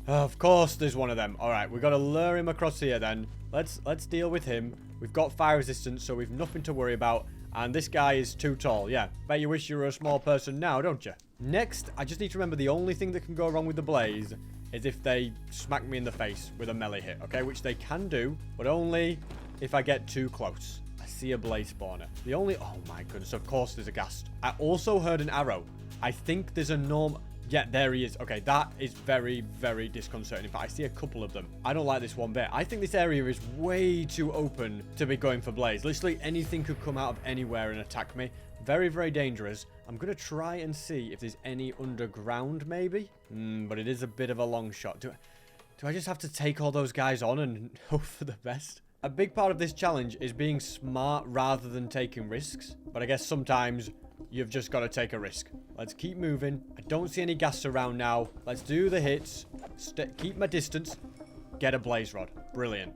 Of course there's one of them. Alright, we've got to lure him across here then. Let's deal with him. We've got fire resistance, so we've nothing to worry about. And this guy is too tall. Yeah, bet you wish you were a small person now, don't you? Next, I just need to remember the only thing that can go wrong with the blaze is if they smack me in the face with a melee hit, okay? Which they can do, but only if I get too close. I see a blaze spawner. The only... Oh my goodness, of course there's a ghast. I also heard an arrow. I think there's a norm... Yeah, there he is. Okay, that is very, very disconcerting. In fact, I see a couple of them. I don't like this one bit. I think this area is way too open to be going for blaze. Literally anything could come out of anywhere and attack me. Very, very dangerous. I'm going to try and see if there's any underground, maybe. But it is a bit of a long shot. Do I just have to take all those guys on and hope for the best? A big part of this challenge is being smart rather than taking risks. But I guess sometimes... you've just got to take a risk. Let's keep moving. I don't see any gas around now. Let's do the hits. Keep my distance. Get a blaze rod. Brilliant.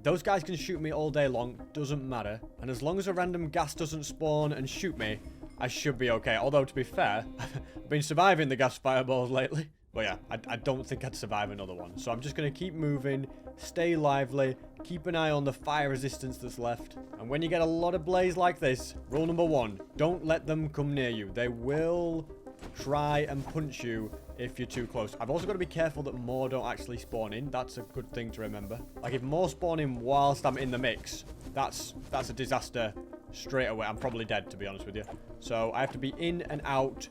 Those guys can shoot me all day long. Doesn't matter. And as long as a random gas doesn't spawn and shoot me, I should be okay. Although, to be fair, I've been surviving the gas fireballs lately. But yeah, I don't think I'd survive another one. So I'm just going to keep moving, stay lively, keep an eye on the fire resistance that's left. And when you get a lot of blaze like this, rule number 1, don't let them come near you. They will try and punch you if you're too close. I've also got to be careful that more don't actually spawn in. That's a good thing to remember. Like, if more spawn in whilst I'm in the mix, that's a disaster straight away. I'm probably dead, to be honest with you. So I have to be in and out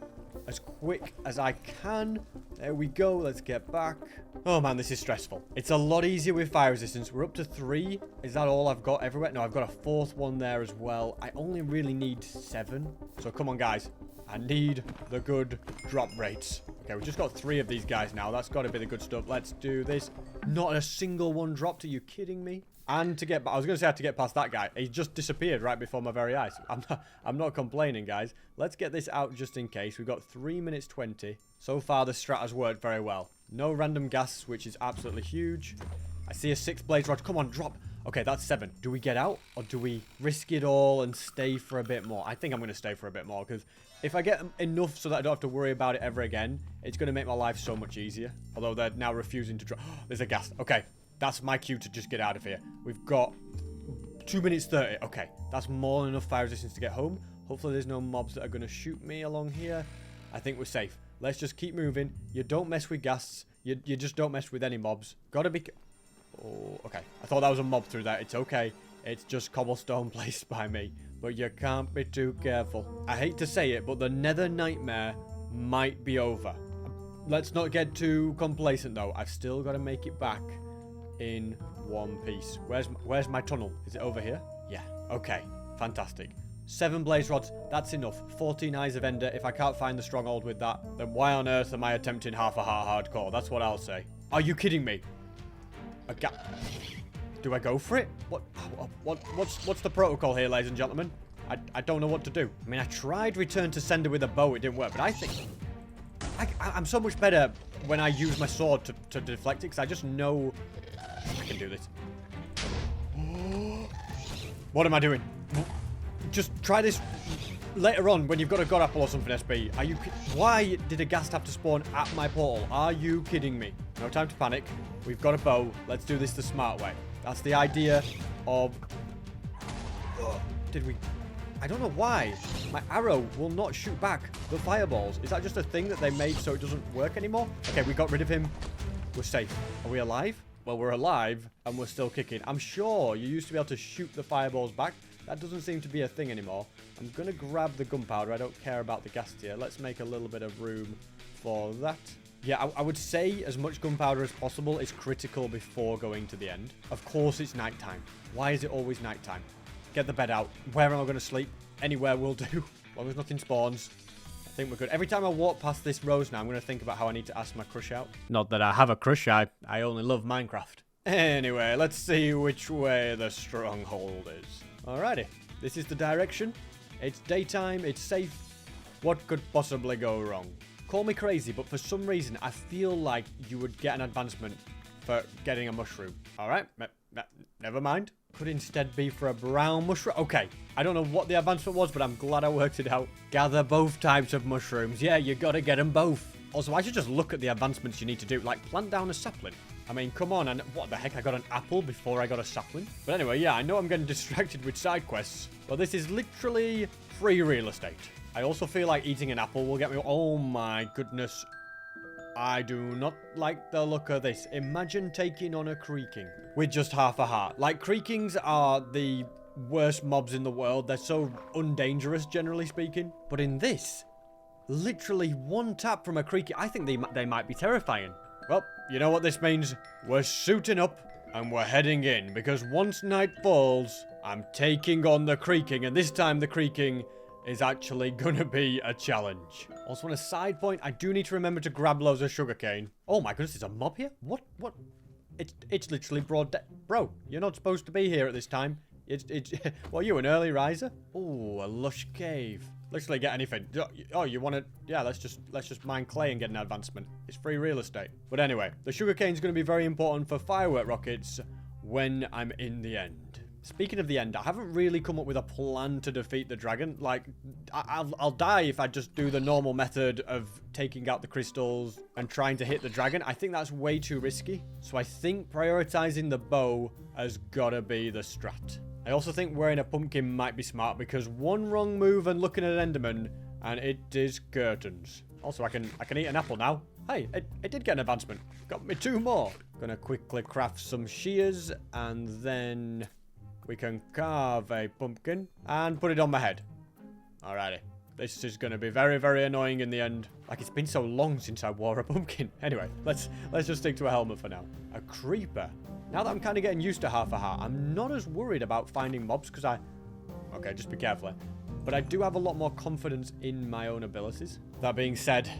as quick as I can. There we go. Let's get back. Oh man, this is stressful. It's a lot easier with fire resistance. We're up to 3. Is that all I've got everywhere? No, I've got a 4th one there as well. I only really need 7. So come on, guys. I need the good drop rates. Okay, we've just got 3 of these guys now. That's got to be the good stuff. Let's do this. Not a single one dropped. Are you kidding me? And to get, I was going to say I had to get past that guy. He just disappeared right before my very eyes. I'm not complaining, guys. Let's get this out just in case. We've got 3 minutes 20. So far, the strat has worked very well. No random gas, which is absolutely huge. I see a 6th blaze rod. Come on, drop. Okay, that's 7. Do we get out or do we risk it all and stay for a bit more? I think I'm going to stay for a bit more because if I get enough so that I don't have to worry about it ever again, it's going to make my life so much easier. Although they're now refusing to drop. There's a gas. Okay. That's my cue to just get out of here. We've got 2 minutes 30. Okay, that's more than enough fire resistance to get home. Hopefully there's no mobs that are going to shoot me along here. I think we're safe. Let's just keep moving. You don't mess with gas. You just don't mess with any mobs. Gotta be... Oh, okay. I thought that was a mob through there. It's okay. It's just cobblestone placed by me. But you can't be too careful. I hate to say it, but the Nether nightmare might be over. Let's not get too complacent, though. I've still got to make it back in one piece. Where's my tunnel? Is it over here? Yeah. Okay. Fantastic. 7 blaze rods. That's enough. 14 eyes of ender. If I can't find the stronghold with that, then why on earth am I attempting half a heart hardcore? That's what I'll say. Are you kidding me? Do I go for it? What's the protocol here, ladies and gentlemen? I don't know what to do. I mean, I tried return to sender with a bow. It didn't work, but I think I'm so much better when I use my sword to deflect it because I just know I can do this. What am I doing? Just try this later on when you've got a god apple or something, SB. Why did a ghast have to spawn at my portal? Are you kidding me? No time to panic. We've got a bow. Let's do this the smart way. That's the idea of... I don't know why. My arrow will not shoot back the fireballs. Is that just a thing that they made so it doesn't work anymore? Okay, we got rid of him. We're safe. Are we alive? Well, we're alive and we're still kicking. I'm sure you used to be able to shoot the fireballs back. That doesn't seem to be a thing anymore. I'm going to grab the gunpowder. I don't care about the gas here. Let's make a little bit of room for that. Yeah, I would say as much gunpowder as possible is critical before going to the end. Of course, it's nighttime. Why is it always nighttime? Get the bed out. Where am I going to sleep? Anywhere will do. As long as nothing spawns. I think we're good. Every time I walk past this rose now, I'm going to think about how I need to ask my crush out. Not that I have a crush. I only love Minecraft. Anyway, let's see which way the stronghold is. Alrighty. This is the direction. It's daytime. It's safe. What could possibly go wrong? Call me crazy, but for some reason, I feel like you would get an advancement for getting a mushroom. Alright. Never mind. Could instead be for a brown mushroom. Okay, I don't know what the advancement was, but I'm glad I worked it out. Gather both types of mushrooms. Yeah, you gotta get them both. Also, I should just look at the advancements you need to do. Like, plant down a sapling. I mean, come on, and what the heck? I got an apple before I got a sapling? But anyway, yeah, I know I'm getting distracted with side quests, but this is literally free real estate. I also feel like eating an apple will get me... Oh my goodness. I do not like the look of this. Imagine taking on a creaking with just half a heart. Like, creakings are the worst mobs in the world. They're so undangerous, generally speaking. But in this, literally one tap from a creaking, I think they might be terrifying. Well, you know what this means? We're suiting up and we're heading in. Because once night falls, I'm taking on the creaking. And this time the creaking is actually gonna be a challenge. Also, on a side point, I do need to remember to grab loads of sugarcane. Oh my goodness, there's a mob here? What? It's literally broad day. Bro, you're not supposed to be here at this time. What, are you, an early riser? Oh, a lush cave. Literally get anything. Oh, you want to... Yeah, let's just mine clay and get an advancement. It's free real estate. But anyway, the sugarcane's going to be very important for firework rockets when I'm in the end. Speaking of the end, I haven't really come up with a plan to defeat the dragon. Like, I'll die if I just do the normal method of taking out the crystals and trying to hit the dragon. I think that's way too risky. So I think prioritizing the bow has got to be the strat. I also think wearing a pumpkin might be smart because one wrong move and looking at an enderman and it is curtains. Also, I can eat an apple now. Hey, it did get an advancement. Got me 2 more. Gonna quickly craft some shears and then we can carve a pumpkin and put it on my head. Alrighty. This is going to be very, very annoying in the end. Like, it's been so long since I wore a pumpkin. Anyway, let's just stick to a helmet for now. A creeper. Now that I'm kind of getting used to half a heart, I'm not as worried about finding mobs because okay, just be careful. But I do have a lot more confidence in my own abilities. That being said,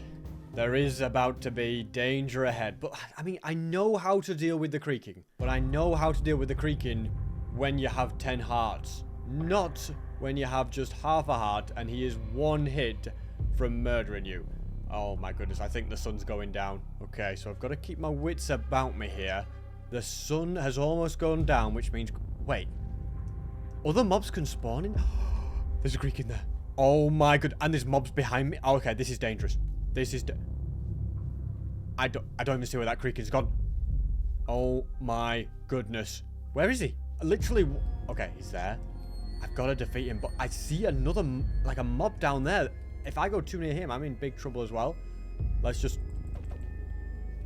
there is about to be danger ahead. But, I mean, I know how to deal with the creaking. But I know how to deal with the creaking when you have 10 hearts, not when you have just half a heart and he is 1 hit from murdering you. Oh my goodness, I think the sun's going down. Okay, so I've got to keep my wits about me here. The sun has almost gone down, which means... Wait. Other mobs can spawn in? There's a creek in there. Oh my god, and there's mobs behind me. Oh, okay, this is dangerous. This is... I don't even see where that creek is gone. Oh my goodness. Where is he? Literally, okay, he's there. I've got to defeat him, but I see another, like a mob down there. If I go too near him, I'm in big trouble as well. Let's just...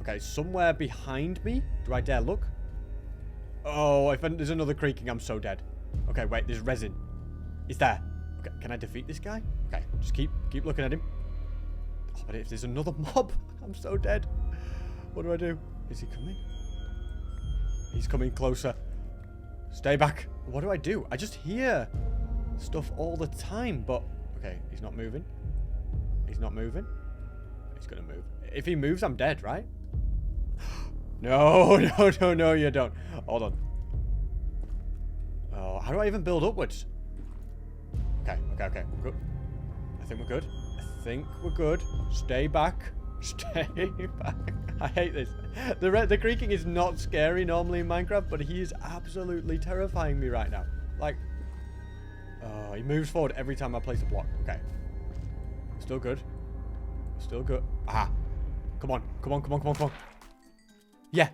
Okay, somewhere behind me. Do I dare look? Oh, if there's another creaking, I'm so dead. Okay, wait, there's resin. He's there. Okay, can I defeat this guy? Okay, just keep looking at him. Oh, but if there's another mob, I'm so dead. What do I do? Is he coming? He's coming closer. Stay back. What do I do? I just hear stuff all the time, but... Okay, he's not moving. He's not moving. He's gonna move. If he moves, I'm dead, right? No, you don't. Hold on. Oh, how do I even build upwards? Okay. We're good. I think we're good. Stay back. Stay back. I hate this. The creaking is not scary normally in Minecraft, but he is absolutely terrifying me right now. Like, oh, he moves forward every time I place a block. Okay. Still good. Still good. Aha. Come on. Yeah,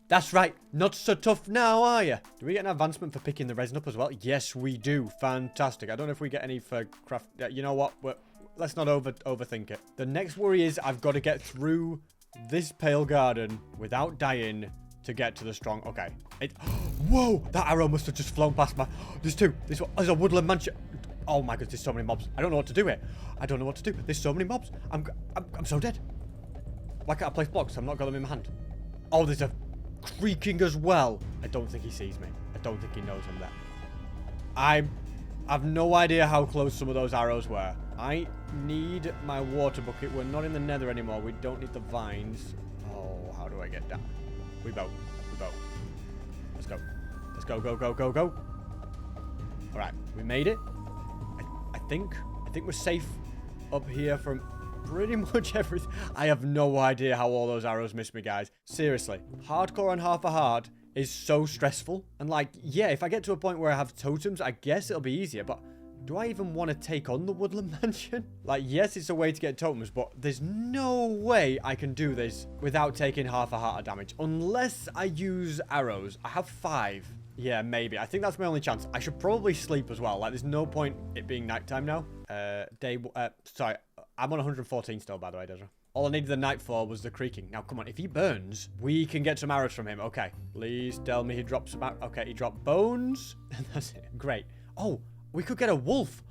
that's right. Not so tough now, are you? Do we get an advancement for picking the resin up as well? Yes, we do. Fantastic. I don't know if we get any for craft. You know what? Let's not overthink it. The next worry is I've got to get through this pale garden without dying to get to the strong... Okay. Whoa! That arrow must have just flown past my... There's 2. There's a woodland mansion. Oh my god, there's so many mobs. I don't know what to do here. I don't know what to do. There's so many mobs. I'm so dead. Why can't I place blocks? I've not got them in my hand. Oh, there's a creaking as well. I don't think he sees me. I don't think he knows I'm there. I've no idea how close some of those arrows were. I need my water bucket. We're not in the Nether anymore. We don't need the vines. Oh, how do I get down? We boat. Let's go. Let's go. All right, we made it. I think we're safe up here from pretty much everything. I have no idea how all those arrows missed me, guys. Seriously, hardcore on half a heart is so stressful. And like, yeah, if I get to a point where I have totems, I guess it'll be easier. But do I even want to take on the Woodland Mansion? Like, yes, it's a way to get totems, but there's no way I can do this without taking half a heart of damage. Unless I use arrows. I have 5. Yeah, maybe. I think that's my only chance. I should probably sleep as well. Like, there's no point it being nighttime now. Sorry. I'm on 114 still, by the way, Desra. All I needed the night for was the creaking. Now, come on. If he burns, we can get some arrows from him. Okay. Please tell me he drops some arrows. Okay, he dropped bones. That's it. Great. Oh, we could get a wolf.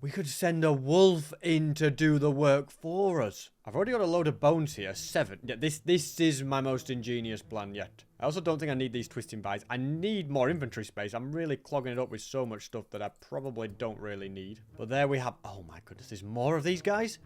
We could send a wolf in to do the work for us. I've already got a load of bones here. 7. Yeah, this is my most ingenious plan yet. I also don't think I need these twisting vines. I need more inventory space. I'm really clogging it up with so much stuff that I probably don't really need. But there we have... Oh my goodness, there's more of these guys?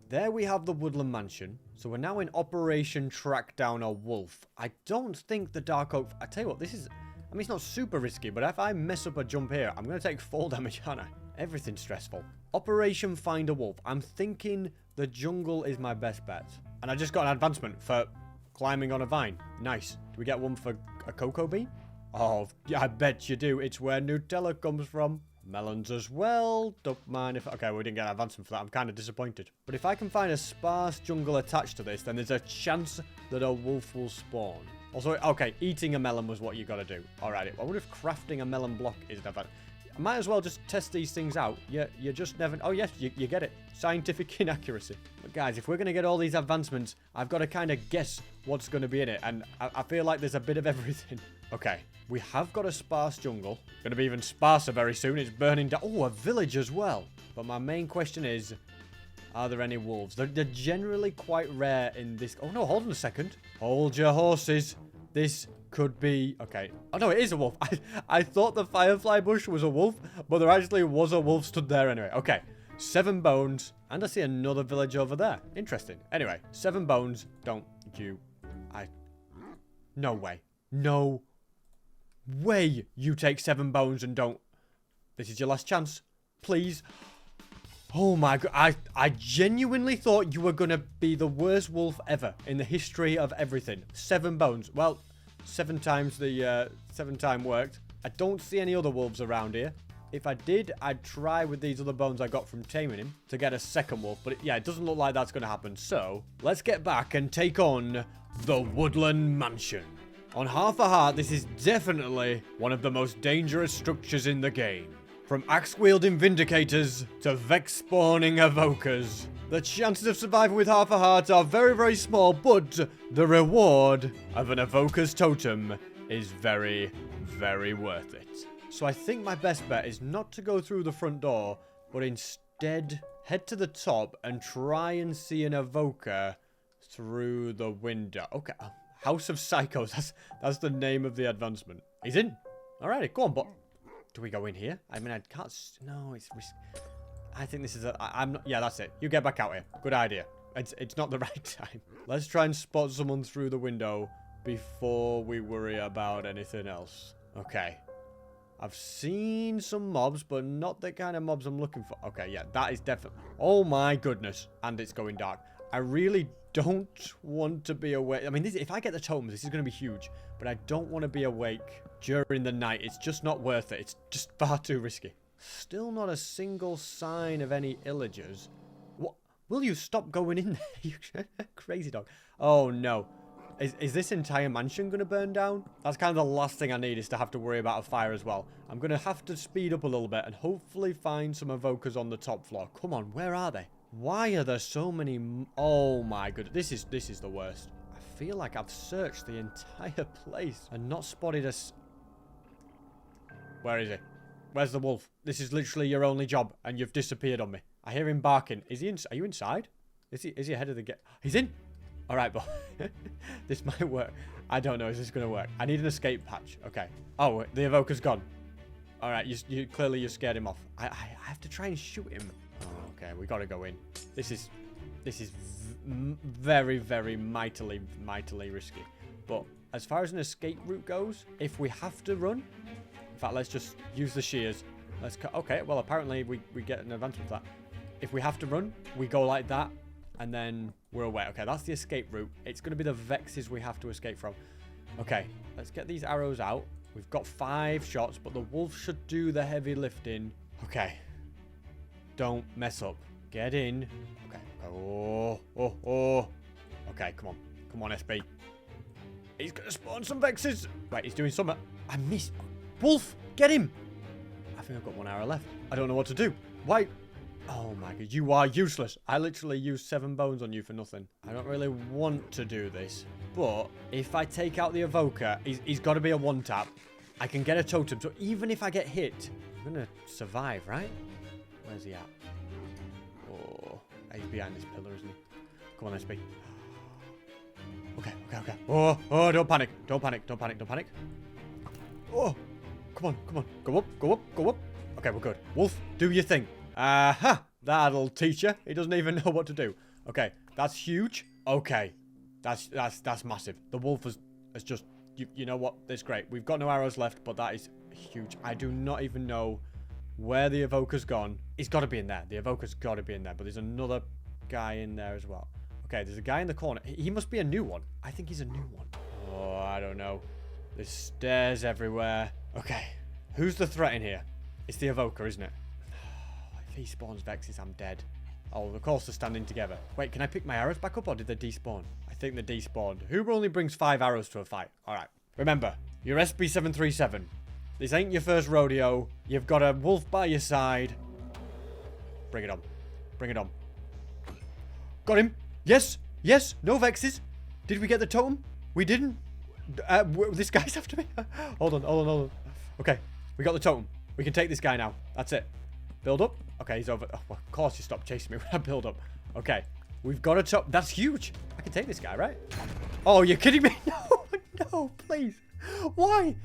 There we have the Woodland Mansion. So we're now in Operation Track Down a Wolf. I don't think the Dark Oak... I tell you what, this is... I mean, it's not super risky, but if I mess up a jump here, I'm going to take fall damage, aren't I? Everything's stressful. Operation Find a Wolf. I'm thinking the jungle is my best bet. And I just got an advancement for climbing on a vine. Nice. Do we get one for... A cocoa bean? Oh, yeah, I bet you do. It's where Nutella comes from. Melons as well. Don't mind if... Okay, we didn't get an advancement for that. I'm kind of disappointed. But if I can find a sparse jungle attached to this, then there's a chance that a wolf will spawn. Also, okay, eating a melon was what you got to do. Alright, I wonder if crafting a melon block is an advantage. I might as well just test these things out. You just never... Oh, yes, you get it. Scientific inaccuracy. But guys, if we're going to get all these advancements, I've got to kind of guess what's going to be in it. And I feel like there's a bit of everything. Okay, we have got a sparse jungle. Going to be even sparser very soon. It's burning down. Oh, a village as well. But my main question is, are there any wolves? They're generally quite rare in this... Oh, no, hold on a second. Hold your horses. This... could be... Okay. Oh, no, it is a wolf. I thought the firefly bush was a wolf, but there actually was a wolf stood there anyway. Okay. 7 bones. And I see another village over there. Interesting. Anyway, 7 bones. Don't you... No way. No way you take 7 bones and don't... This is your last chance. Please. Oh my god. I genuinely thought you were going to be the worst wolf ever in the history of everything. 7 bones. Well... 7 times the 7 time worked. I don't see any other wolves around here. If I did, I'd try with these other bones I got from taming him to get a second wolf. But yeah, it doesn't look like that's going to happen. So let's get back and take on the Woodland Mansion. On half a heart, this is definitely one of the most dangerous structures in the game. From axe-wielding Vindicators to Vex-spawning Evokers. The chances of survival with half a heart are very, very small, but the reward of an Evoker's Totem is very, very worth it. So I think my best bet is not to go through the front door, but instead head to the top and try and see an Evoker through the window. Okay, House of Psychos, that's the name of the advancement. He's in. Alrighty, go on, but... Do we go in here? I mean, I can't... No, it's... I think this is a... I'm not... Yeah, that's it. You get back out here. Good idea. It's not the right time. Let's try and spot someone through the window before we worry about anything else. Okay. I've seen some mobs, but not the kind of mobs I'm looking for. Okay, yeah, that is definitely... Oh my goodness. And it's going dark. I really don't want to be awake. I mean, if I get the totems, this is going to be huge. But I don't want to be awake during the night. It's just not worth it. It's just far too risky. Still not a single sign of any illagers. What? Will you stop going in there? You crazy dog. Oh, no. Is this entire mansion going to burn down? That's kind of the last thing I need, is to have to worry about a fire as well. I'm going to have to speed up a little bit and hopefully find some evokers on the top floor. Come on, where are they? Why are there so many... Oh my goodness, this is the worst. I feel like I've searched the entire place and not spotted a... Where is he? Where's the wolf? This is literally your only job and you've disappeared on me. I hear him barking. Is he in... Are you inside? Is he ahead of the gate? He's in! Alright, but this might work. I don't know. Is this going to work? I need an escape patch. Okay. Oh, the evoker's gone. Alright, you clearly you scared him off. I have to try and shoot him. Oh, okay, we got to go in. This is very, very mightily risky. But as far as an escape route goes, if we have to run... In fact, let's just use the shears. Okay, well, apparently we get an advantage for that. If we have to run, we go like that. And then we're away. Okay, that's the escape route. It's going to be the Vexes we have to escape from. Okay, let's get these arrows out. We've got 5 shots, but the wolf should do the heavy lifting. Okay. Don't mess up. Get in. Okay. Oh. Okay, come on. Come on, SB. He's going to spawn some Vexes. Wait, he's doing something. I missed. Wolf, get him. I think I've got 1 arrow left. I don't know what to do. Why? Oh my god, you are useless. I literally used 7 bones on you for nothing. I don't really want to do this. But if I take out the evoker, he's got to be a 1-tap. I can get a totem. So even if I get hit, I'm going to survive, right? Where's he at? Oh, he's behind this pillar, isn't he? Come on, SB. Okay. Oh, don't panic. Don't panic. Oh, come on. Go up. Okay, we're good. Wolf, do your thing. Aha! That'll teach you. He doesn't even know what to do. Okay, that's huge. Okay, that's massive. The wolf has just... You know what? That's great. We've got no arrows left, but that is huge. I do not even know where the evoker's gone. He's got to be in there. The evoker's got to be in there, but there's another guy in there as well. Okay, there's a guy in the corner. He must be a new one. I think he's a new one. Oh, I don't know. There's stairs everywhere. Okay. Who's the threat in here? It's the evoker, isn't it? If he spawns Vexes, I'm dead. Oh, of course they're standing together. Wait, can I pick my arrows back up or did they despawn? I think they despawned. Who only brings 5 arrows to a fight? Alright. Remember, you're SB737. This ain't your first rodeo. You've got a wolf by your side. Bring it on. Bring it on. Got him. Yes. Yes. No Vexes. Did we get the totem? We didn't. This guy's after me. Hold on. Hold on. Hold on. Okay. We got the totem. We can take this guy now. That's it. Build up. Okay, he's over. Oh, well, of course you stopped chasing me when I build up. Okay. We've got a top. That's huge. I can take this guy, right? Oh, you're kidding me? No. No, please. Why?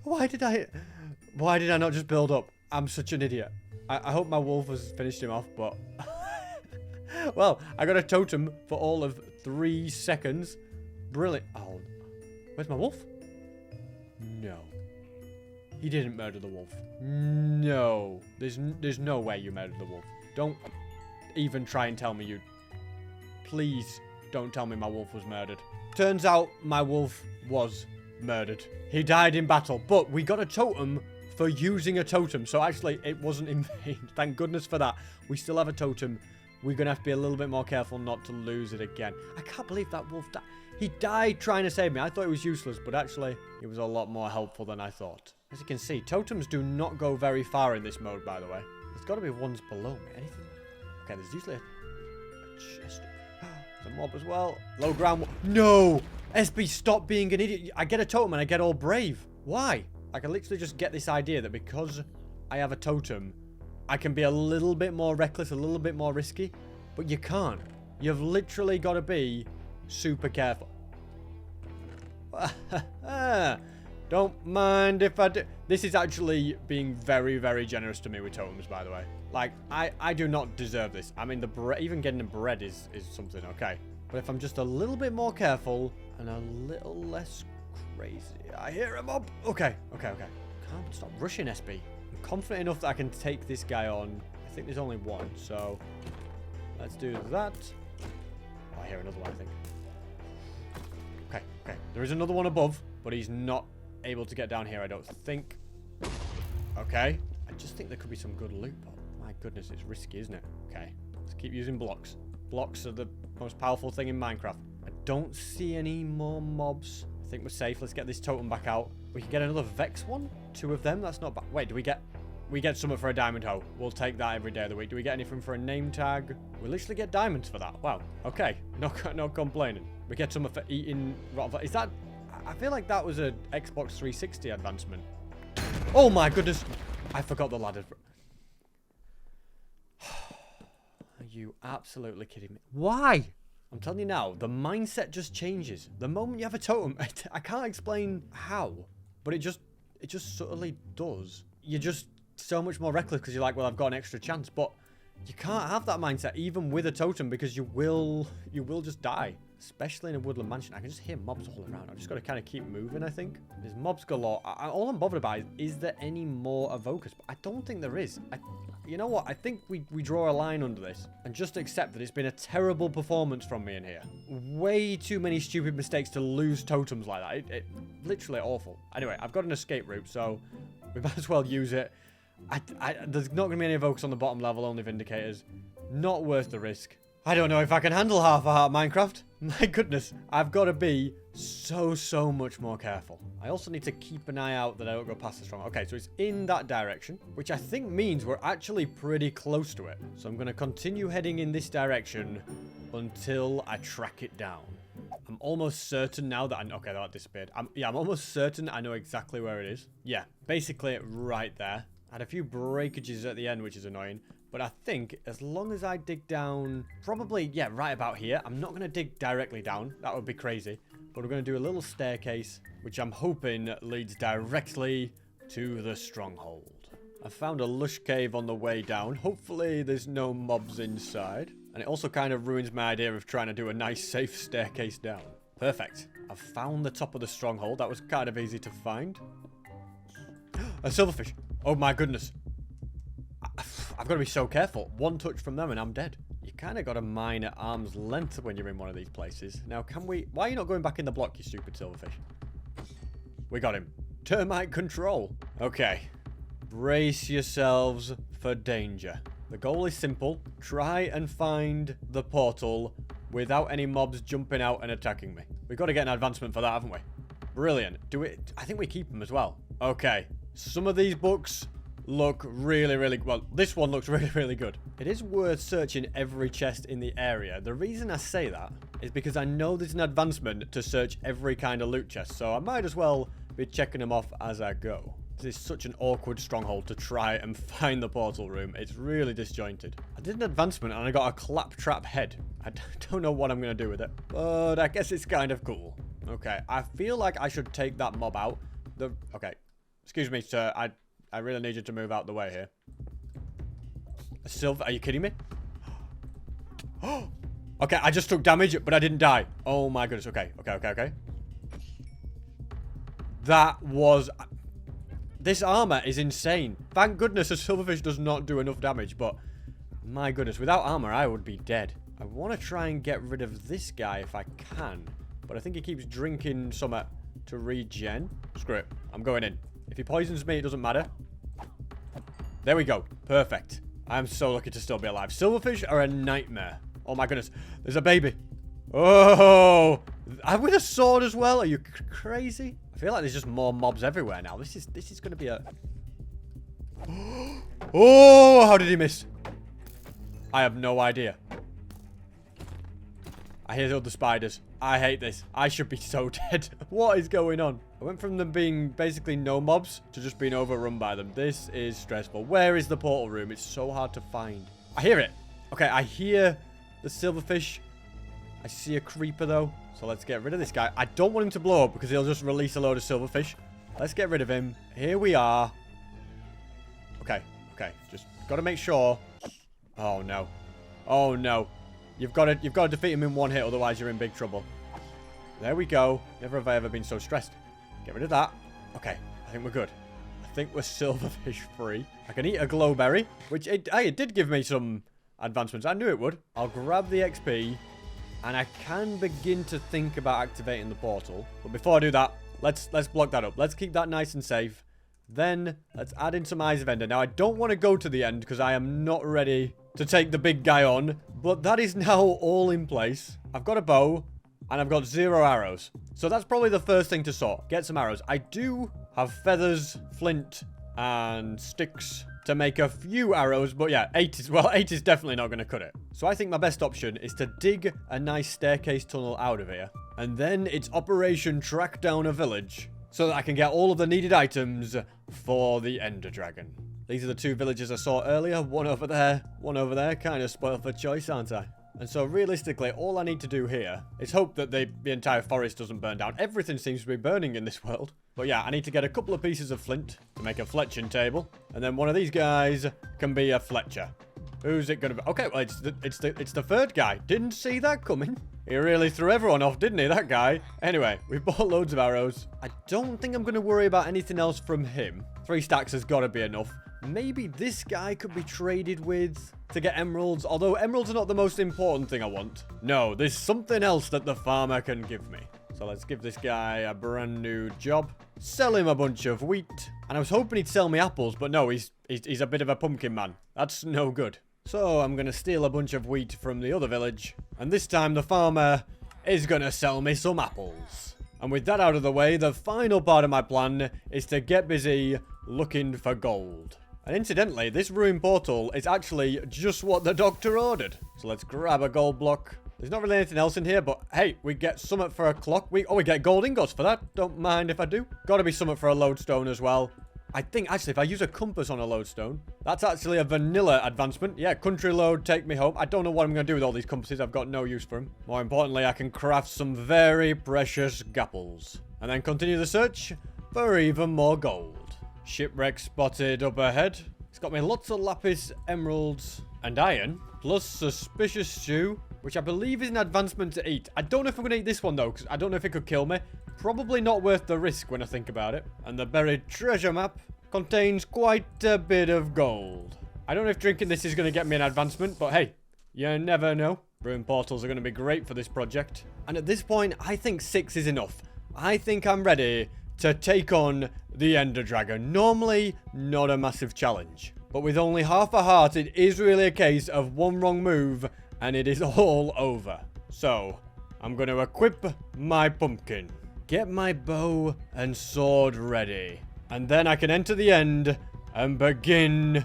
Why did I not just build up? I'm such an idiot. I hope my wolf has finished him off, but... Well, I got a totem for all of 3 seconds. Brilliant. Oh, where's my wolf? No. He didn't murder the wolf. No. There's no way you murdered the wolf. Don't even try and tell me you... Please don't tell me my wolf was murdered. Turns out my wolf was murdered. He died in battle, but we got a totem for using a totem. So actually, it wasn't in vain. Thank goodness for that. We still have a totem. We're going to have to be a little bit more careful not to lose it again. I can't believe that wolf died. He died trying to save me. I thought it was useless, but actually, it was a lot more helpful than I thought. As you can see, totems do not go very far in this mode, by the way. There's got to be ones below me. Anything? Okay, there's usually a chest. There's a mob as well. Low ground. No! SB, stop being an idiot. I get a totem and I get all brave. Why? I can literally just get this idea that because I have a totem, I can be a little bit more reckless, a little bit more risky. But you can't. You've literally got to be super careful. Don't mind if I do. This is actually being very, very generous to me with totems, by the way. Like, I do not deserve this. I mean, even getting the bread is something, okay? But if I'm just a little bit more careful and a little less crazy. I hear a mob. Okay. Can't stop rushing, SB. I'm confident enough that I can take this guy on. I think there's only one, so let's do that. Oh, I hear another one, I think. Okay. There is another one above, but he's not able to get down here, I don't think. Okay. I just think there could be some good loot, but my goodness, it's risky, isn't it? Okay. Let's keep using blocks. Blocks are the most powerful thing in Minecraft. I don't see any more mobs. I think we're safe. Let's get this totem back out. We can get another Vex one. 2 of them. That's not bad. Wait, do we get... We get something for a diamond hoe. We'll take that every day of the week. Do we get anything for a name tag? We literally get diamonds for that. Wow. Okay. No complaining. We get something for eating rotten... Is that... I feel like that was a Xbox 360 advancement. Oh my goodness. I forgot the ladder. Are you absolutely kidding me? Why? I'm telling you now, the mindset just changes. The moment you have a totem, I can't explain how, but it just subtly does. You're just so much more reckless because you're like, well, I've got an extra chance, but you can't have that mindset even with a totem because you will just die. Especially in a woodland mansion. I can just hear mobs all around. I've just got to kind of keep moving, I think. There's mobs galore. All I'm bothered about is there any more evokers? But I don't think there is. You know what? I think we draw a line under this and just accept that it's been a terrible performance from me in here. Way too many stupid mistakes to lose totems like that. It literally awful. Anyway, I've got an escape route, so we might as well use it. There's not going to be any evokers on the bottom level, only vindicators. Not worth the risk. I don't know if I can handle half a heart Minecraft. My goodness, I've got to be so much more careful. I also need to keep an eye out that I don't go past the stronghold. Okay, so it's in that direction, which I think means we're actually pretty close to it. So I'm going to continue heading in this direction until I track it down. I'm almost certain now that okay, that disappeared. I'm almost certain I know exactly where it is. Yeah, basically right there. I had a few breakages at the end, which is annoying. But I think as long as I dig down, probably, yeah, right about here. I'm not going to dig directly down. That would be crazy. But we're going to do a little staircase, which I'm hoping leads directly to the stronghold. I found a lush cave on the way down. Hopefully there's no mobs inside. And it also kind of ruins my idea of trying to do a nice, safe staircase down. Perfect. I've found the top of the stronghold. That was kind of easy to find. A silverfish. Oh my goodness. I've got to be so careful. One touch from them and I'm dead. You kind of got to mine at arm's length when you're in one of these places. Now, can we... Why are you not going back in the block, you stupid silverfish? We got him. Termite control. Okay. Brace yourselves for danger. The goal is simple. Try and find the portal without any mobs jumping out and attacking me. We've got to get an advancement for that, haven't we? Brilliant. I think we keep them as well. Okay. Some of these books look really, well, this one looks really good. It is worth searching every chest in the area. The reason I say that is because I know there's an advancement to search every kind of loot chest, so I might as well be checking them off as I go. This is such an awkward stronghold to try and find the portal room. It's really disjointed. I did an advancement and I got a claptrap head. I don't know what I'm going to do with it, but I guess it's kind of cool. Okay, I feel like I should take that mob out. Okay, excuse me, sir. I really need you to move out the way here. A silver? Are you kidding me? Okay, I just took damage, but I didn't die. Oh my goodness. Okay. That was... This armor is insane. Thank goodness a silverfish does not do enough damage, but... My goodness, without armor, I would be dead. I want to try and get rid of this guy if I can, but I think he keeps drinking something to regen. Screw it. I'm going in. If he poisons me, it doesn't matter. There we go. Perfect. I'm so lucky to still be alive. Silverfish are a nightmare. Oh my goodness. There's a baby. Oh! I'm with a sword as well. Are you crazy? I feel like there's just more mobs everywhere now. This is going to be a... Oh! How did he miss? I have no idea. I hear all the spiders. I hate this. I should be so dead. What is going on? I went from them being basically no mobs to just being overrun by them. This is stressful. Where is the portal room? It's so hard to find. I hear it. Okay, I hear the silverfish. I see a creeper though. So let's get rid of this guy. I don't want him to blow up because he'll just release a load of silverfish. Let's get rid of him. Here we are. Okay. Just got to make sure. Oh no. Oh no. You've got to defeat him in one hit, otherwise you're in big trouble. There we go. Never have I ever been so stressed. Get rid of that. Okay, I think we're good. I think we're silverfish free. I can eat a glowberry, which it did give me some advancements. I knew it would. I'll grab the XP, and I can begin to think about activating the portal. But before I do that, let's block that up. Let's keep that nice and safe. Then let's add in some Eyes of Ender. Now I don't want to go to the end because I am not ready to take the big guy on, but that is now all in place. I've got a bow, and I've got 0 arrows. So that's probably the first thing to sort. Get some arrows. I do have feathers, flint, and sticks to make a few arrows, but yeah, 8 is definitely not going to cut it. So I think my best option is to dig a nice staircase tunnel out of here, and then it's Operation Track Down a Village, so that I can get all of the needed items for the Ender Dragon. These are the 2 villages I saw earlier. One over there. Kind of spoiled for choice, aren't I? And so realistically, all I need to do here is hope that the entire forest doesn't burn down. Everything seems to be burning in this world. But yeah, I need to get a couple of pieces of flint to make a fletching table. And then one of these guys can be a fletcher. Who's it going to be? Okay, well, it's the third guy. Didn't see that coming. He really threw everyone off, didn't he, that guy? Anyway, we bought loads of arrows. I don't think I'm going to worry about anything else from him. 3 stacks has got to be enough. Maybe this guy could be traded with to get emeralds, although emeralds are not the most important thing I want. No, there's something else that the farmer can give me. So let's give this guy a brand new job. Sell him a bunch of wheat. And I was hoping he'd sell me apples, but no, he's a bit of a pumpkin man. That's no good. So I'm going to steal a bunch of wheat from the other village. And this time the farmer is going to sell me some apples. And with that out of the way, the final part of my plan is to get busy looking for gold. And incidentally, this ruined portal is actually just what the doctor ordered. So let's grab a gold block. There's not really anything else in here, but hey, we get something for a clock. We get gold ingots for that. Don't mind if I do. Gotta be something for a lodestone as well. I think, actually, if I use a compass on a lodestone, that's actually a vanilla advancement. Yeah, country load, take me home. I don't know what I'm going to do with all these compasses. I've got no use for them. More importantly, I can craft some very precious gapples. And then continue the search for even more gold. Shipwreck spotted up ahead. It's got me lots of lapis, emeralds, and iron, plus suspicious stew, which I believe is an advancement to eat. I don't know if I'm going to eat this one, though, because I don't know if it could kill me. Probably not worth the risk when I think about it. And the buried treasure map contains quite a bit of gold. I don't know if drinking this is going to get me an advancement, but hey, you never know. Ruined portals are going to be great for this project. And at this point, I think 6 is enough. I think I'm ready to take on the Ender Dragon. Normally, not a massive challenge. But with only half a heart, it is really a case of one wrong move, and it is all over. So, I'm going to equip my pumpkin. Get my bow and sword ready. And then I can enter the end and begin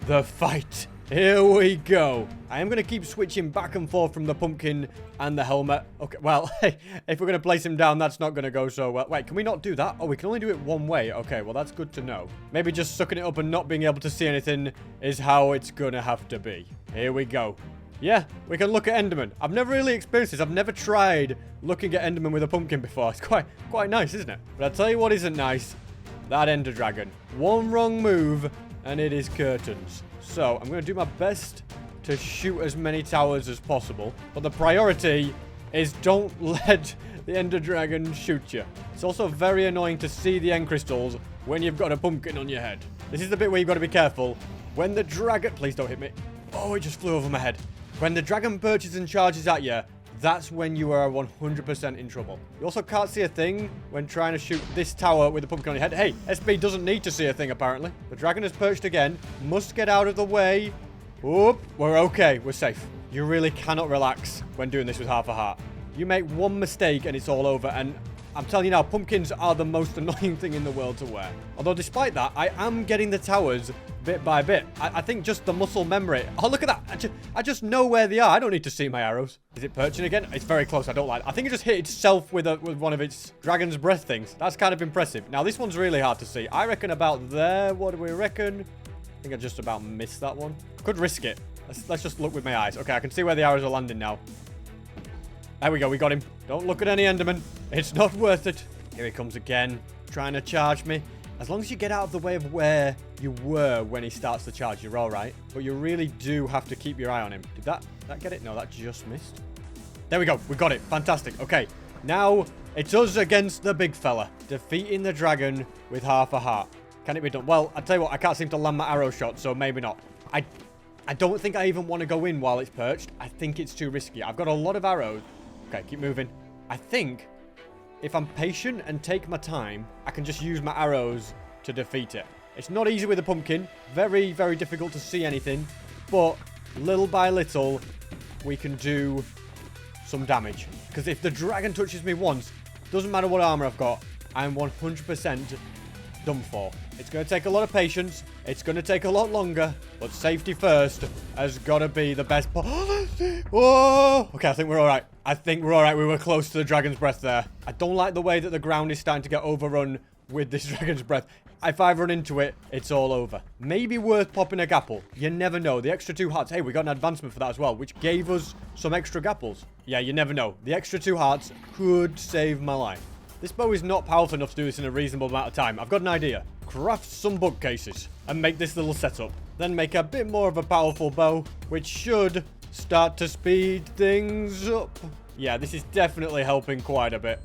the fight. Here we go. I am going to keep switching back and forth from the pumpkin and the helmet. Okay, well, hey, if we're going to place him down, that's not going to go so well. Wait, can we not do that? Oh, we can only do it one way. Okay, well, that's good to know. Maybe just sucking it up and not being able to see anything is how it's going to have to be. Here we go. Yeah, we can look at Enderman. I've never really experienced this. I've never tried looking at Enderman with a pumpkin before. It's quite nice, isn't it? But I'll tell you what isn't nice. That Ender Dragon. One wrong move, and it is curtains. So, I'm going to do my best to shoot as many towers as possible. But the priority is don't let the Ender Dragon shoot you. It's also very annoying to see the end crystals when you've got a pumpkin on your head. This is the bit where you've got to be careful. When the dragon... Please don't hit me. Oh, it just flew over my head. When the dragon perches and charges at you, that's when you are 100% in trouble. You also can't see a thing when trying to shoot this tower with a pumpkin on your head. Hey, SB doesn't need to see a thing, apparently. The dragon has perched again. Must get out of the way. Oop, we're okay. We're safe. You really cannot relax when doing this with half a heart. You make one mistake and it's all over. And I'm telling you now, pumpkins are the most annoying thing in the world to wear. Although despite that, I am getting the towers bit by bit. I think just the muscle memory. Oh, look at that. I just know where they are. I don't need to see my arrows. Is it perching again? It's very close. I don't like it. I think it just hit itself with one of its dragon's breath things. That's kind of impressive. Now, this one's really hard to see. I reckon about there. What do we reckon? I think I just about missed that one. Could risk it. Let's just look with my eyes. Okay, I can see where the arrows are landing now. There we go. We got him. Don't look at any Enderman. It's not worth it. Here he comes again. Trying to charge me. As long as you get out of the way of where you were when he starts to charge, you're all right. But you really do have to keep your eye on him. Did that get it? No, that just missed. There we go. We got it. Fantastic. Okay. Now, it's us against the big fella. Defeating the dragon with half a heart. Can it be done? Well, I'll tell you what. I can't seem to land my arrow shot, so maybe not. I don't think I even want to go in while it's perched. I think it's too risky. I've got a lot of arrows. Okay, keep moving. I think if I'm patient and take my time, I can just use my arrows to defeat it. It's not easy with a pumpkin. Very, very difficult to see anything. But little by little, we can do some damage. Because if the dragon touches me once, doesn't matter what armor I've got, I'm 100% done for. It's going to take a lot of patience. It's going to take a lot longer. But safety first has got to be the best part. Whoa! Okay, I think we're all right. I think we're all right. We were close to the dragon's breath there. I don't like the way that the ground is starting to get overrun with this dragon's breath. If I run into it, it's all over. Maybe worth popping a gapple. You never know. The extra 2 hearts. Hey, we got an advancement for that as well, which gave us some extra gapples. Yeah, you never know. The extra 2 hearts could save my life. This bow is not powerful enough to do this in a reasonable amount of time. I've got an idea. Craft some bookcases and make this little setup. Then make a bit more of a powerful bow, which should start to speed things up. Yeah, this is definitely helping quite a bit.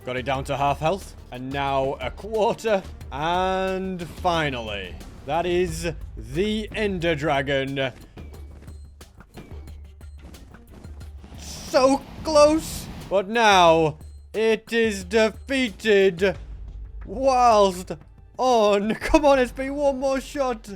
Got it down to half health. And now a quarter. And finally, that is the Ender Dragon. So close. But now it is defeated whilst on. Come on, SP, one more shot.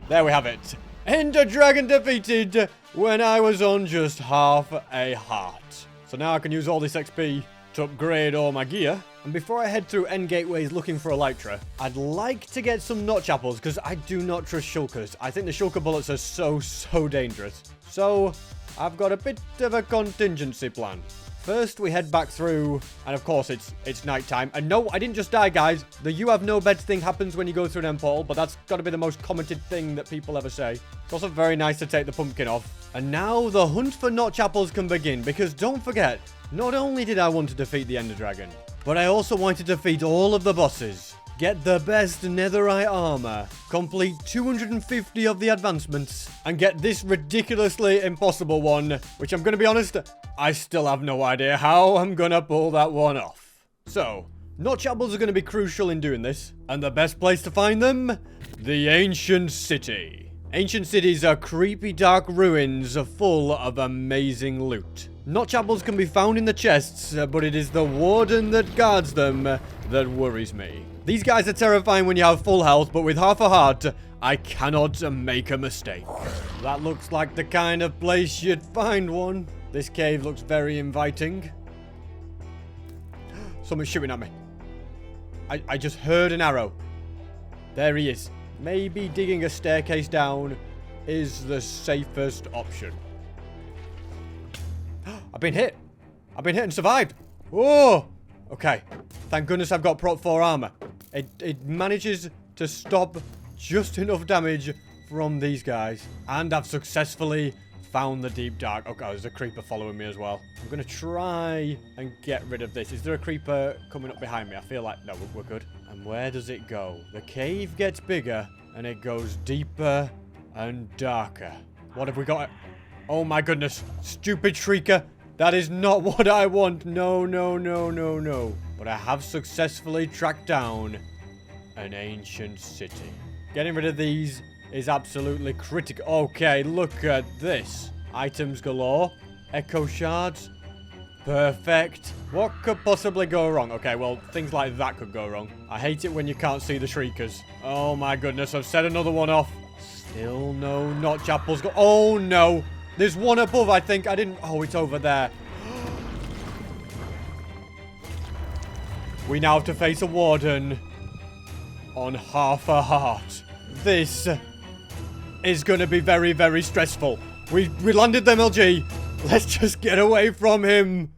There we have it. Ender Dragon defeated when I was on just half a heart. So now I can use all this XP to upgrade all my gear. And before I head through end gateways looking for Elytra, I'd like to get some notch apples because I do not trust shulkers. I think the shulker bullets are so dangerous. So I've got a bit of a contingency plan. First, we head back through, and of course, it's nighttime. And no, I didn't just die, guys. The you have no beds thing happens when you go through an end portal, but that's got to be the most commented thing that people ever say. It's also very nice to take the pumpkin off. And now the hunt for notch apples can begin, because don't forget, not only did I want to defeat the Ender Dragon, but I also wanted to defeat all of the bosses. Get the best netherite armor, complete 250 of the advancements, and get this ridiculously impossible one, which I'm going to be honest, I still have no idea how I'm going to pull that one off. So, notch apples are going to be crucial in doing this, and the best place to find them? The ancient city. Ancient cities are creepy dark ruins full of amazing loot. Notch apples can be found in the chests, but it is the warden that guards them that worries me. These guys are terrifying when you have full health, but with half a heart, I cannot make a mistake. That looks like the kind of place you'd find one. This cave looks very inviting. Someone's shooting at me. I just heard an arrow. There he is. Maybe digging a staircase down is the safest option. I've been hit. I've been hit and survived. Whoa. Okay. Thank goodness I've got Prot 4 armor. It manages to stop just enough damage from these guys. And I've successfully found the deep dark. Oh god, there's a creeper following me as well. I'm going to try and get rid of this. Is there a creeper coming up behind me? I feel like... No, we're good. And where does it go? The cave gets bigger and it goes deeper and darker. What have we got? Oh my goodness. Stupid shrieker. That is not what I want. No, no, no, no, no. But I have successfully tracked down an ancient city. Getting rid of these is absolutely critical. Okay, look at this. Items galore. Echo shards. Perfect. What could possibly go wrong? Okay, well, things like that could go wrong. I hate it when you can't see the shriekers. Oh my goodness, I've set another one off. Still no notch apples. Oh no. There's one above, I think. I didn't... Oh, it's over there. We now have to face a warden on half a heart. This is going to be very, very stressful. We landed the MLG. Let's just get away from him.